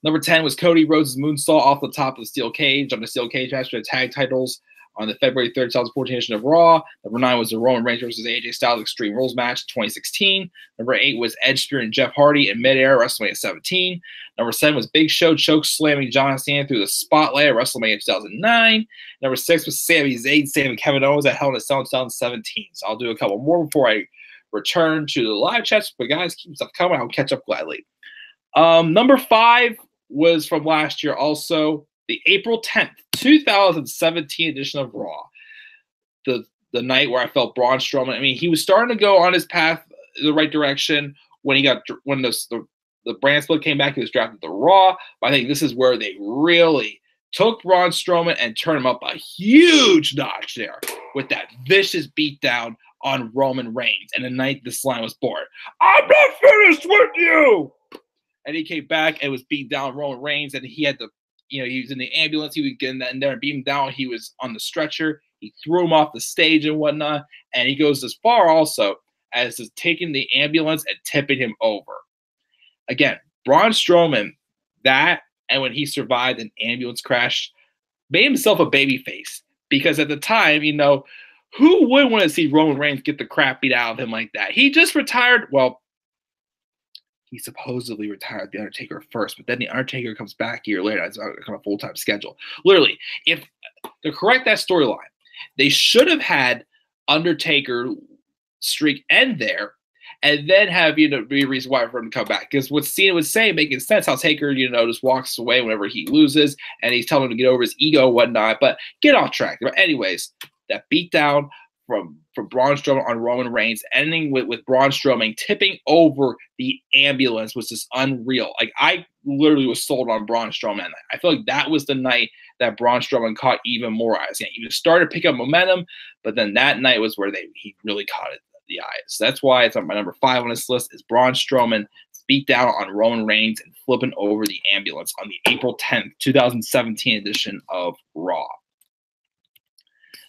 Number 10 was Cody Rhodes' moonsault off the top of the steel cage on the steel cage match for the tag titles on the February 3rd, 2014 edition of Raw. Number 9 was the Roman Reigns versus AJ Styles Extreme Rules match 2016. Number 8 was Edge spearing Jeff Hardy in midair WrestleMania 17. Number 7 was Big Show choke slamming John Cena through the spotlight at WrestleMania 2009. Number 6 was Sami Zayn saving Kevin Owens at Hell in a Cell in 2017. So I'll do a couple more before I return to the live chats. But guys, keep stuff coming. I'll catch up gladly. Number 5 was from last year also, the April 10th, 2017 edition of Raw. The night where I felt Braun Strowman, he was starting to go on his path in the right direction when the the brand split came back. He was drafted to Raw. But I think this is where they really took Braun Strowman and turned him up a huge notch there with that vicious beatdown on Roman Reigns. And the night this line was born, I'm not finished with you. And he came back and was beating down Roman Reigns, and he had to, he was in the ambulance. He was getting in there and beat him down. He was on the stretcher. He threw him off the stage and whatnot. And he goes as far also as to taking the ambulance and tipping him over. Again, Braun Strowman, that and when he survived an ambulance crash, made himself a babyface. Because at the time, who would want to see Roman Reigns get the crap beat out of him like that? He just retired. Well, he supposedly retired The Undertaker first, but then The Undertaker comes back a year later. It's on a full-time schedule. Literally, if to correct that storyline, they should have had Undertaker streak end there, and then have be a reason why for him to come back. Because what Cena was saying, making sense, how Taker just walks away whenever he loses, and he's telling him to get over his ego and whatnot. But get off track. But anyways, that beatdown from Braun Strowman on Roman Reigns, ending with Braun Strowman tipping over the ambulance was just unreal. Like, I literally was sold on Braun Strowman. I feel like that was the night that Braun Strowman caught even more eyes. He just started to pick up momentum, but then that night was where he really caught it. The eyes. That's why it's on my number 5 on this list is Braun Strowman beat down on Roman Reigns and flipping over the ambulance on the April 10th, 2017 edition of Raw.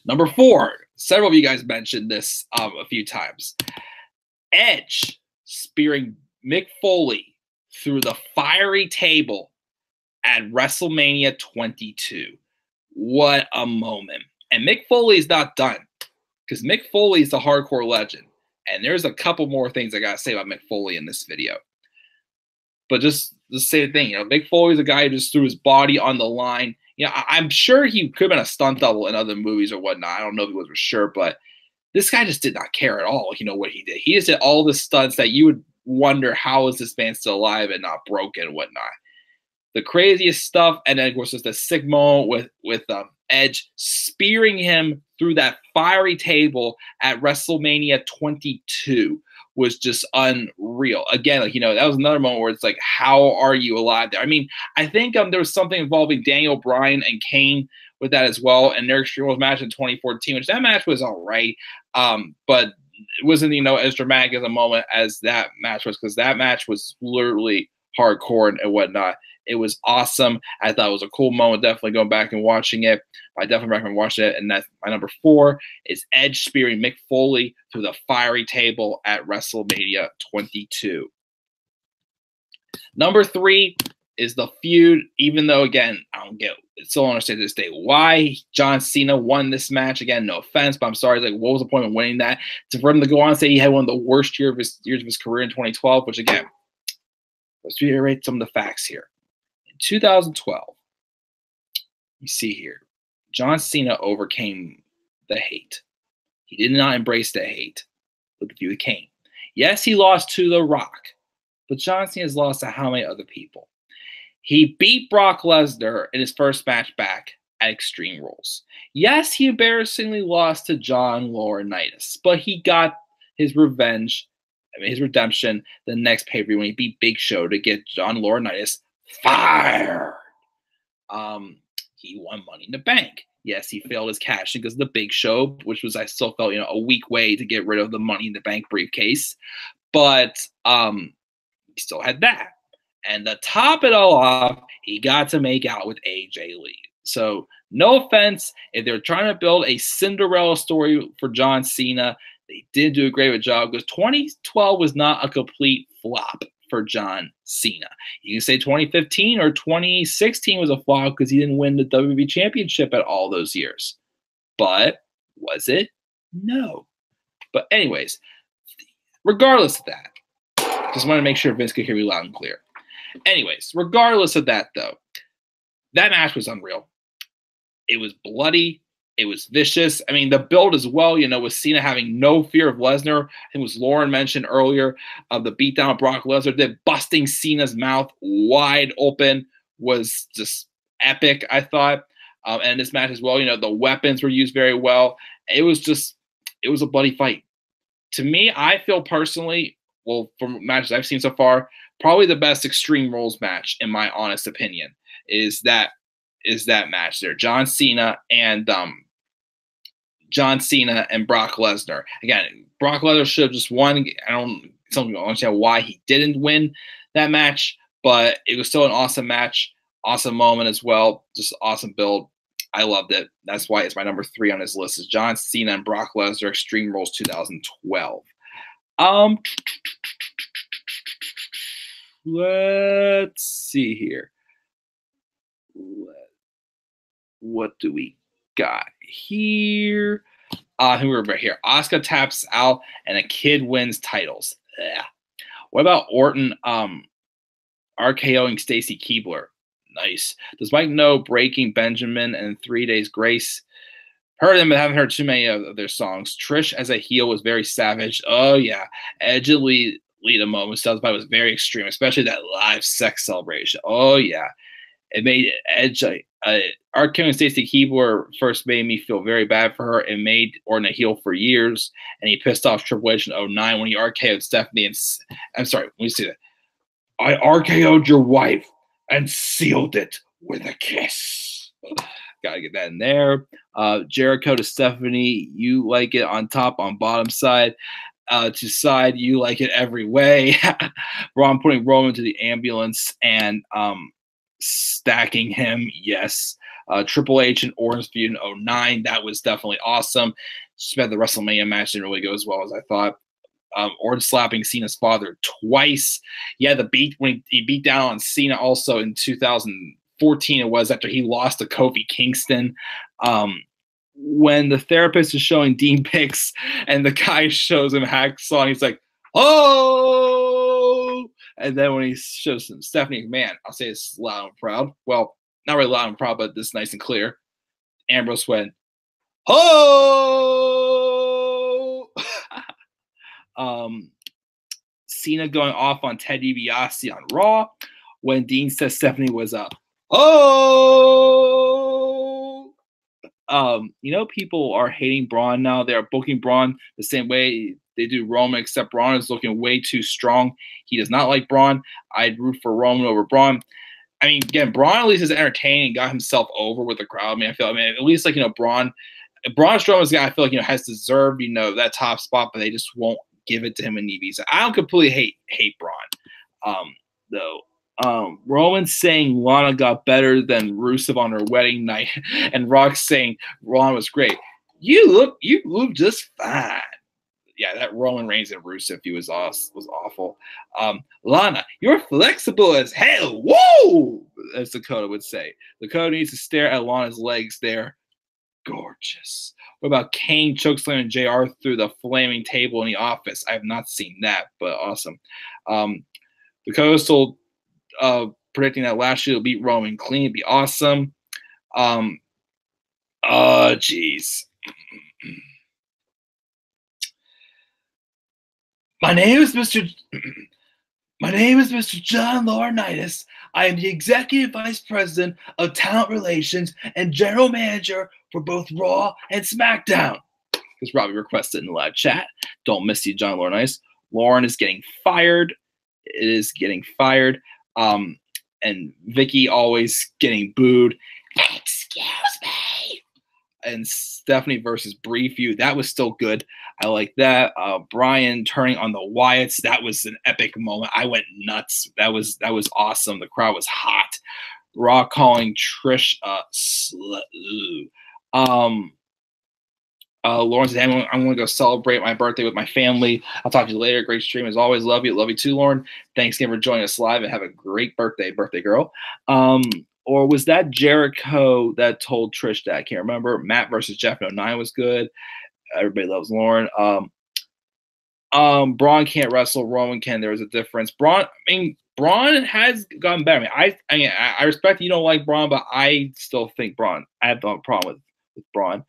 Number 4, several of you guys mentioned this a few times. Edge spearing Mick Foley through the fiery table at WrestleMania 22. What a moment. And Mick Foley is not done, because Mick Foley is the hardcore legend. And there's a couple more things I got to say about Mick Foley in this video. But just the same thing, Mick Foley's a guy who just threw his body on the line. I'm sure he could have been a stunt double in other movies or whatnot. I don't know if he was for sure, but this guy just did not care at all, what he did. He just did all the stunts that you would wonder, how is this man still alive and not broken and whatnot. The craziest stuff, and then of course just the sick moment with Edge spearing him through that fiery table at WrestleMania 22 was just unreal. Again, that was another moment where it's like, how are you alive there? I mean, I think there was something involving Daniel Bryan and Kane with that as well, and their Extreme Rules match in 2014, which that match was all right, but it wasn't as dramatic as a moment as that match was, because that match was literally hardcore and whatnot. It was awesome. I thought it was a cool moment. Definitely going back and watching it. I definitely recommend watching it. And that's my number 4 is Edge spearing Mick Foley through the fiery table at WrestleMania 22. Number 3 is the feud, even though, again, I don't still understand to this day why John Cena won this match. Again, no offense, but I'm sorry. Like, what was the point of winning that? For him to go on and say he had one of the worst years of his career in 2012, which, again, let's reiterate some of the facts here. 2012, you see here, John Cena overcame the hate. He did not embrace the hate with the feud with Kane. Yes, he lost to The Rock, but John Cena has lost to how many other people? He beat Brock Lesnar in his first match back at Extreme Rules. Yes, he embarrassingly lost to John Laurinaitis, but he got his revenge, his redemption, the next pay-per-view when he beat Big Show to get John Laurinaitis fired. He won Money in the Bank. Yes, he failed his cash because of the Big Show, which was, I still felt, a weak way to get rid of the Money in the Bank briefcase. But he still had that. And to top it all off, he got to make out with AJ Lee. So no offense, if they're trying to build a Cinderella story for John Cena, they did do a great job, because 2012 was not a complete flop for John Cena. You can say 2015 or 2016 was a flop because he didn't win the WWE Championship at all those years. But was it? No. But anyways, regardless of that, just want to make sure Vince could hear me loud and clear. Anyways, regardless of that, though, that match was unreal. It was bloody. It was vicious. I mean, the build as well, with Cena having no fear of Lesnar. I think it was Lauren mentioned earlier of the beatdown of Brock Lesnar. The busting Cena's mouth wide open was just epic, I thought. And this match as well, the weapons were used very well. It was a bloody fight. To me, I feel personally, well, from matches I've seen so far, probably the best Extreme Rules match, in my honest opinion, is that match there. John Cena and Brock Lesnar. Again, Brock Lesnar should have just won. I don't understand why he didn't win that match, but it was still an awesome match, awesome moment as well. Just awesome build. I loved it. That's why it's my number 3 on his list is John Cena and Brock Lesnar Extreme Rules 2012. Let's see here. What do we got here? Who are right here? Asuka taps out and a kid wins titles. Yeah. What about Orton RKOing Stacy Keibler? Nice. Does Mike know Breaking Benjamin and 3 Days Grace? Heard them, but haven't heard too many of their songs. Trish as a heel was very savage. Oh yeah. Edgy Lita moment. But was very extreme, especially that live sex celebration. Oh yeah. It made Edge RKO and Stacy Keibler first made me feel very bad for her. It made Orton a heel for years, and he pissed off Triple H in 2009 when he RKO'd Stephanie. And I'm sorry, when you see that, I RKO'd your wife and sealed it with a kiss. Gotta get that in there. Jericho to Stephanie, you like it on top, on bottom side. To side, you like it every way. Braun putting Roman to the ambulance and stacking him, yes. Triple H and Orton's feud in 2009, that was definitely awesome. Spent the WrestleMania match didn't really go as well as I thought. Orton slapping Cena's father twice. Yeah, the beat when he beat down on Cena also in 2014. It was after he lost to Kofi Kingston. When the therapist is showing Dean pics and the guy shows him Hacksaw, and he's like, oh! And then when he shows him Stephanie McMahon, I'll say it's loud and proud. Well, not really loud and proud, but this nice and clear. Ambrose went, oh! Cena going off on Ted DiBiase on Raw when Dean says Stephanie was up. Oh! People are hating Braun now. They are booking Braun the same way they do Roman, except Braun is looking way too strong. He does not like Braun. I'd root for Roman over Braun. I mean, again, Braun at least is entertaining and got himself over with the crowd. I mean, at least Braun Strowman's guy, I feel like, has deserved, that top spot, but they just won't give it to him in EV. So I don't completely hate Braun, though. Roman saying Lana got better than Rusev on her wedding night, and Rock saying Lana was great. You look just fine. Yeah, that Roman Reigns and Rusev feud was awful. Lana, you're flexible as hell. Whoa, as Dakota would say. Dakota needs to stare at Lana's legs there. Gorgeous. What about Kane chokeslamming JR through the flaming table in the office? I have not seen that, but awesome. Dakota still predicting that Lashley will beat Roman clean. It'd be awesome. Jeez. My name is Mr. John Laurinaitis. I am the Executive Vice President of Talent Relations and General Manager for both Raw and SmackDown. Because Robbie requested in the live chat. Don't miss you, John Laurinaitis. Lauren is getting fired. It is getting fired. And Vicky always getting booed. Excuse me. And Stephanie versus Brie feud, that was still good. I like that. Brian turning on the Wyatts, that was an epic moment. I went nuts. That was awesome. The crowd was hot. Raw calling Trish slut. Lauren said, I'm going to go celebrate my birthday with my family. I'll talk to you later. Great stream as always. Love you. Love you too, Lauren. Thanks again for joining us live and have a great birthday girl. Or was that Jericho that told Trish that? I can't remember. Matt versus Jeff in 2009 was good. Everybody loves Lauren. Braun can't wrestle. Roman can. There was a difference. Braun has gotten better. I respect that you don't like Braun, but I still think Braun. I have no problem with Braun.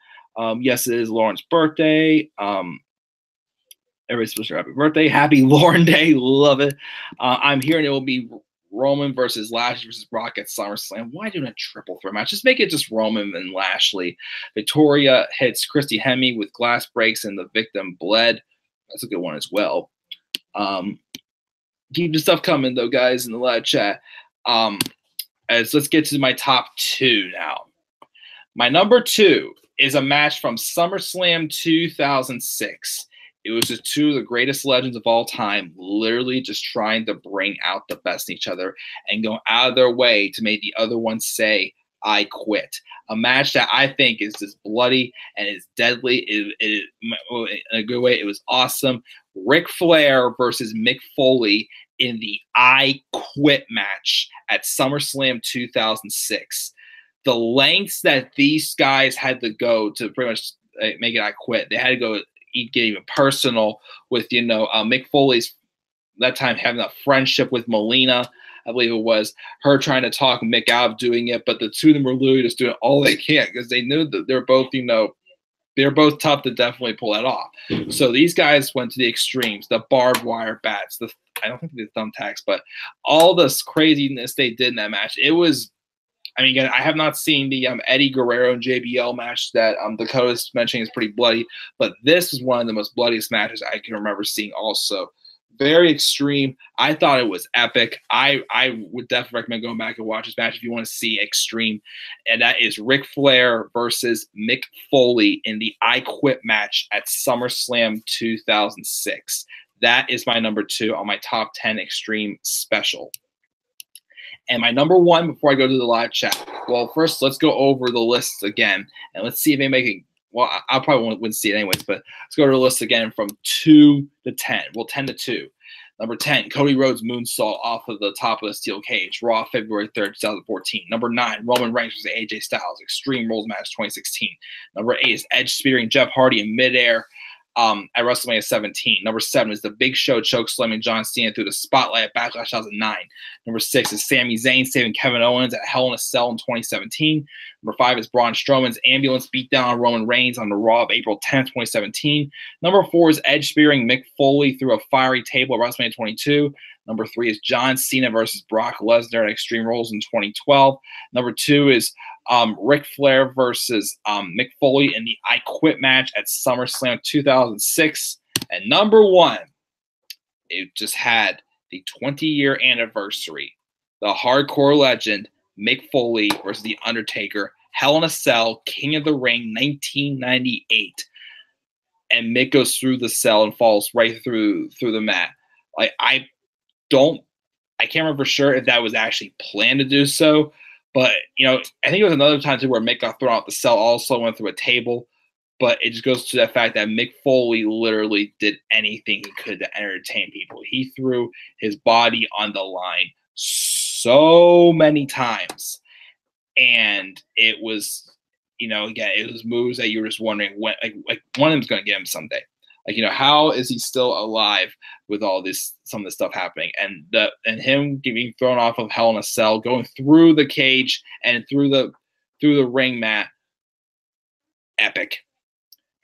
Yes, it is Lauren's birthday. Everybody's supposed to happy birthday. Happy Lauren Day. Love it. I'm here and it will be Roman versus Lashley versus Brock at SummerSlam. Why doing a triple threat match? Just make it just Roman and Lashley. Victoria hits Christy Hemme with glass breaks and the victim bled. That's a good one as well. Keep the stuff coming though, guys, in the live chat. Let's get to my top 2 now. My number 2 is a match from SummerSlam 2006. It was just 2 of the greatest legends of all time, literally just trying to bring out the best in each other and go out of their way to make the other one say, I quit. A match that I think is just bloody and is deadly. It in a good way. It was awesome. Ric Flair versus Mick Foley in the I Quit match at SummerSlam 2006. The lengths that these guys had to go to pretty much make it I Quit. They had to go get even personal with, Mick Foley's that time having a friendship with Melina, I believe it was, her trying to talk Mick out of doing it, but the two of them were literally just doing all they can because they knew that they're both, they're both tough to definitely pull that off. So these guys went to the extremes, the barbed wire bats, I don't think they did thumbtacks, but all this craziness they did in that match. It was, I mean, again, I have not seen the Eddie Guerrero and JBL match that Dakota's mentioning is pretty bloody, but this is one of the most bloodiest matches I can remember seeing also. Very extreme. I thought it was epic. I would definitely recommend going back and watch this match if you want to see extreme. And that is Ric Flair versus Mick Foley in the I Quit match at SummerSlam 2006. That is my number 2 on my top 10 extreme special. And my number 1 before I go to the live chat. Well, first, let's go over the list again. And let's see if anybody can. Well, I probably wouldn't see it anyways, but let's go to the list again from 2 to 10. Well, 10 to 2. Number 10, Cody Rhodes moonsault off of the top of the steel cage, Raw, February 3rd, 2014. Number 9, Roman Reigns versus AJ Styles, Extreme Rules match 2016. Number 8 is Edge spearing Jeff Hardy in midair at WrestleMania 17. Number 7 is The Big Show chokeslamming John Cena through the spotlight at Backlash 2009. Number 6 is Sami Zayn saving Kevin Owens at Hell in a Cell in 2017. Number 5 is Braun Strowman's ambulance beatdown on Roman Reigns on the Raw of April 10th, 2017. Number 4 is Edge spearing Mick Foley through a fiery table at WrestleMania 22. Number 3 is John Cena versus Brock Lesnar at Extreme Rules in 2012. Number 2 is Ric Flair versus Mick Foley in the I Quit match at SummerSlam 2006. And number 1, it just had the 20-year anniversary. The hardcore legend, Mick Foley versus The Undertaker, Hell in a Cell, King of the Ring, 1998. And Mick goes through the cell and falls right through the mat. Like, I can't remember for sure if that was actually planned to do so, but I think it was another time too where Mick got thrown out the cell, also went through a table, but it just goes to the fact that Mick Foley literally did anything he could to entertain people. He threw his body on the line so many times, and it was, again, it was moves that you were just wondering when, like one of them's going to get him someday. Like, how is he still alive with all this, some of this stuff happening? And him getting thrown off of Hell in a Cell, going through the cage and through the ring mat, epic.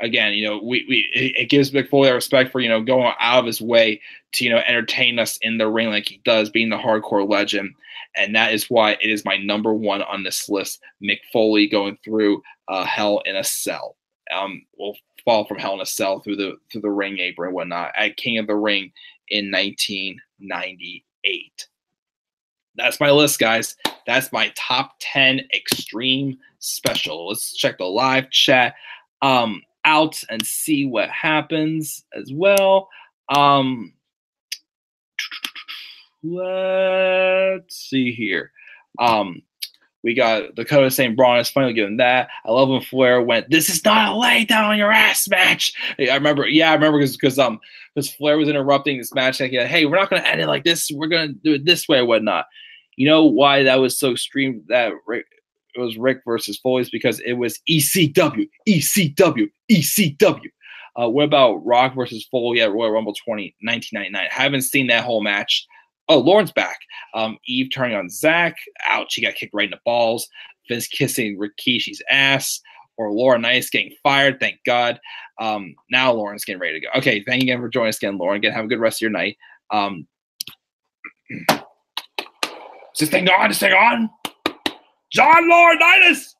Again, it gives Mick Foley respect for, going out of his way to, entertain us in the ring like he does, being the hardcore legend. And that is why it is my number 1 on this list, Mick Foley going through Hell in a Cell. Will fall from Hell in a Cell through the ring apron and whatnot at King of the Ring in 1998. That's my list, guys. That's my top 10 extreme special. Let's check the live chat out and see what happens as well. Let's see here. We got Dakota saying Braun is finally giving that. I love when Flair went, "This is not a lay down on your ass match." I remember because Flair was interrupting this match. Like, hey, we're not going to end it like this. We're going to do it this way or whatnot. You know why that was so extreme? That it was Rick versus Foley, because it was ECW, ECW, ECW. What about Rock versus Foley at Royal Rumble 1999? Haven't seen that whole match. Oh, Lauren's back. Eve turning on Zach. Ouch, she got kicked right in the balls. Vince kissing Rikishi's ass. Or Laura Nice getting fired. Thank God. Now Lauren's getting ready to go. Okay, thank you again for joining us again, Lauren. Again, have a good rest of your night. Is this thing on? This thing on? John Laurinaitis,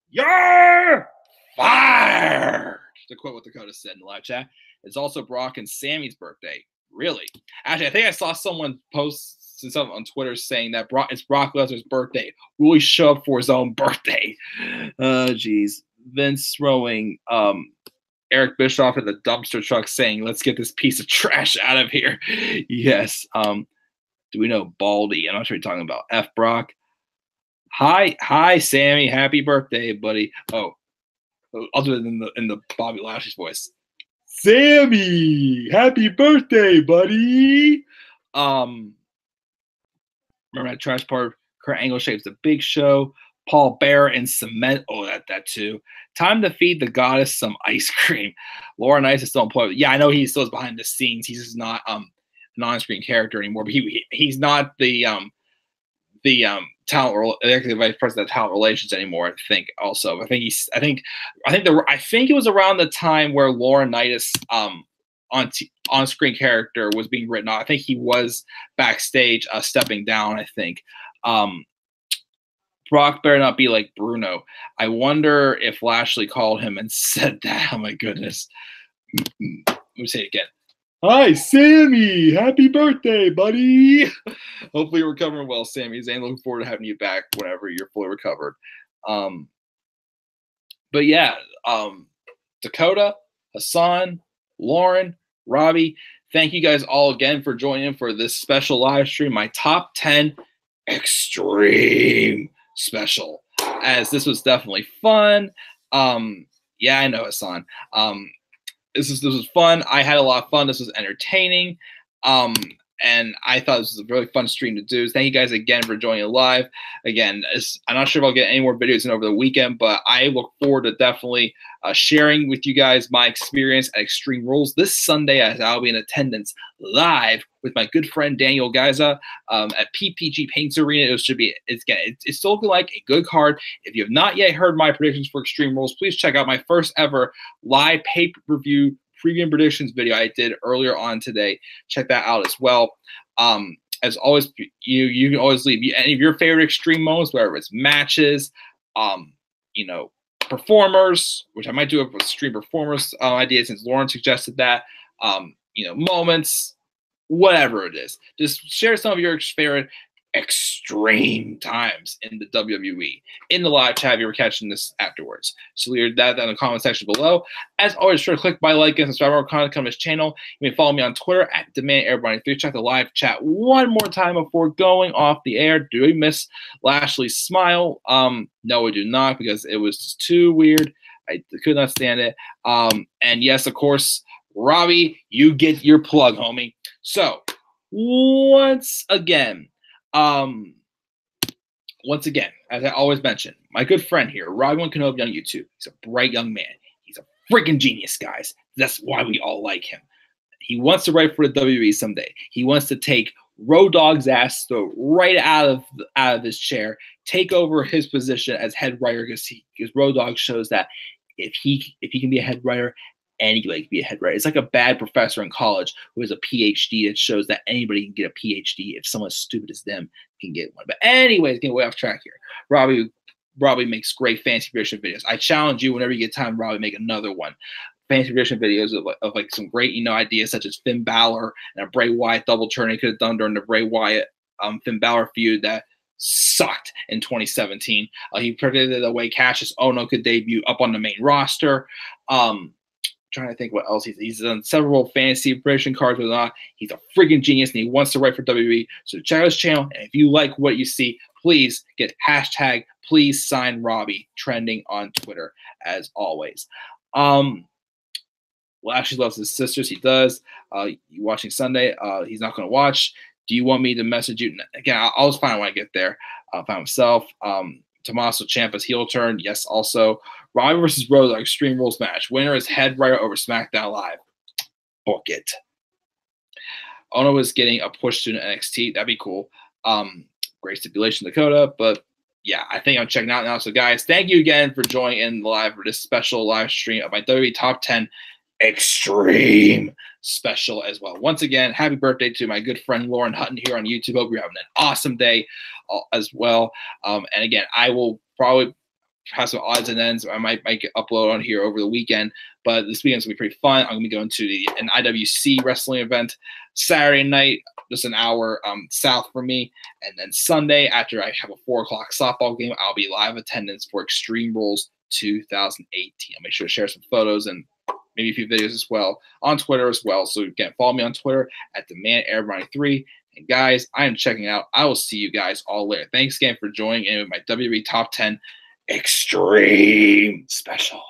you're fired. To quote what Dakota said in the live chat. It's also Brock and Sammy's birthday. Really? Actually, I think I saw someone post something on Twitter saying that it's Brock Lesnar's birthday. Will he show up for his own birthday? Jeez. Vince throwing Eric Bischoff in the dumpster truck saying, let's get this piece of trash out of here. Yes. Do we know Baldy? I'm not sure you're talking about. F. Brock. Hi, Sammy. Happy birthday, buddy. Oh, I'll do it in the Bobby Lashley's voice. Sammy, happy birthday, buddy. Remember that trash part? Kurt Angle shapes the Big Show. Paul Bearer and cement. Oh, that too. Time to feed the goddess some ice cream. Lauren Ice is still employed. Yeah, I know he still is behind the scenes. He's just not an on-screen character anymore. But he's not the talent executive vice president of talent relations anymore. I think also. I think it was around the time where Laurinaitis on-screen character was being written off. I think he was backstage stepping down. I think. Brock better not be like Bruno. I wonder if Lashley called him and said that. Oh my goodness. Let me say it again. Hi, Sammy. Happy birthday, buddy. Hopefully you're recovering well, Sammy. And looking forward to having you back whenever you're fully recovered. But yeah, Dakota, Hassan, Lauren, Robbie, thank you guys all again for joining in for this special live stream, my top 10 extreme special, as this was definitely fun. Yeah, I know, Hassan. This was fun. I had a lot of fun. This was entertaining. And I thought this was a really fun stream to do. Thank you guys again for joining live. Again, I'm not sure if I'll get any more videos in over the weekend, but I look forward to definitely sharing with you guys my experience at Extreme Rules this Sunday, as I'll be in attendance live with my good friend Daniel Gaiza at PPG Paints Arena. It's still looking like a good card. If you have not yet heard my predictions for Extreme Rules, please check out my first ever live pay-per-view preview predictions video I did earlier on today. Check that out as well. As always, you can always leave any of your favorite extreme moments, whether it's matches, performers, which I might do a stream performers idea since Lauren suggested that, moments, whatever it is. Just share some of your favorite extreme times in the WWE in the live chat if you were catching this afterwards. So leave that in the comment section below. As always, sure to click my like and subscribe to our content on this channel. You may follow me on Twitter at DemandAirBunny3. Check the live chat one more time before going off the air. Do we miss Lashley's smile? No, we do not, because it was just too weird. I could not stand it. And yes, of course, Robbie, you get your plug, homie. So once again, as I always mention, my good friend here, Robbie Kenobi on YouTube. He's a bright young man. He's a freaking genius, guys. That's why we all like him. He wants to write for the WWE someday. He wants to take Road Dogg's ass, throw right out of his chair, take over his position as head writer, because Road Dogg shows that if he can be a head writer, anybody can be a head writer. It's like a bad professor in college who has a PhD. It shows that anybody can get a PhD if someone as stupid as them can get one. But anyways, getting way off track here. Robbie makes great fancy prediction videos. I challenge you, whenever you get time, Robbie, make another one. Fancy prediction videos of like some great ideas, such as Finn Balor and a Bray Wyatt double turn he could have done during the Bray Wyatt Finn Balor feud that sucked in 2017. He predicted the way Cassius Ohno could debut up on the main roster. Trying to think what else he's done several fantasy prediction cards with not. He's a freaking genius and he wants to write for WWE. So check out his channel, and if you like what you see, please get hashtag please sign Robbie trending on Twitter as always. Lashley loves his sisters. He does. You watching Sunday? He's not going to watch. Do you want me to message you? Again, I'll just find it when I get there. I'll find myself. Tommaso Ciampa's heel turn. Yes, also. Robbie versus Road Dogg Extreme Rules match. Winner is head writer over SmackDown Live. Book it. Ono is getting a push to NXT. That'd be cool. Great stipulation, Dakota. But yeah, I think I'm checking out now. So guys, thank you again for joining in live for this special live stream of my WWE Top 10 Extreme special as well. Once again, happy birthday to my good friend Lauren Hutton here on YouTube. Hope you're having an awesome day as well. And again, I will probably have some odds and ends. I might get upload on here over the weekend, but this weekend's gonna be pretty fun. I'm gonna be going to an IWC wrestling event Saturday night, just an hour south from me, and then Sunday after I have a 4 o'clock softball game, I'll be live attendance for Extreme Rules 2018. I'll make sure to share some photos and maybe a few videos as well on Twitter as well. So again, follow me on Twitter at TheManAir93. And guys, I am checking out. I will see you guys all later. Thanks again for joining in with my WWE Top 10 Extreme Special.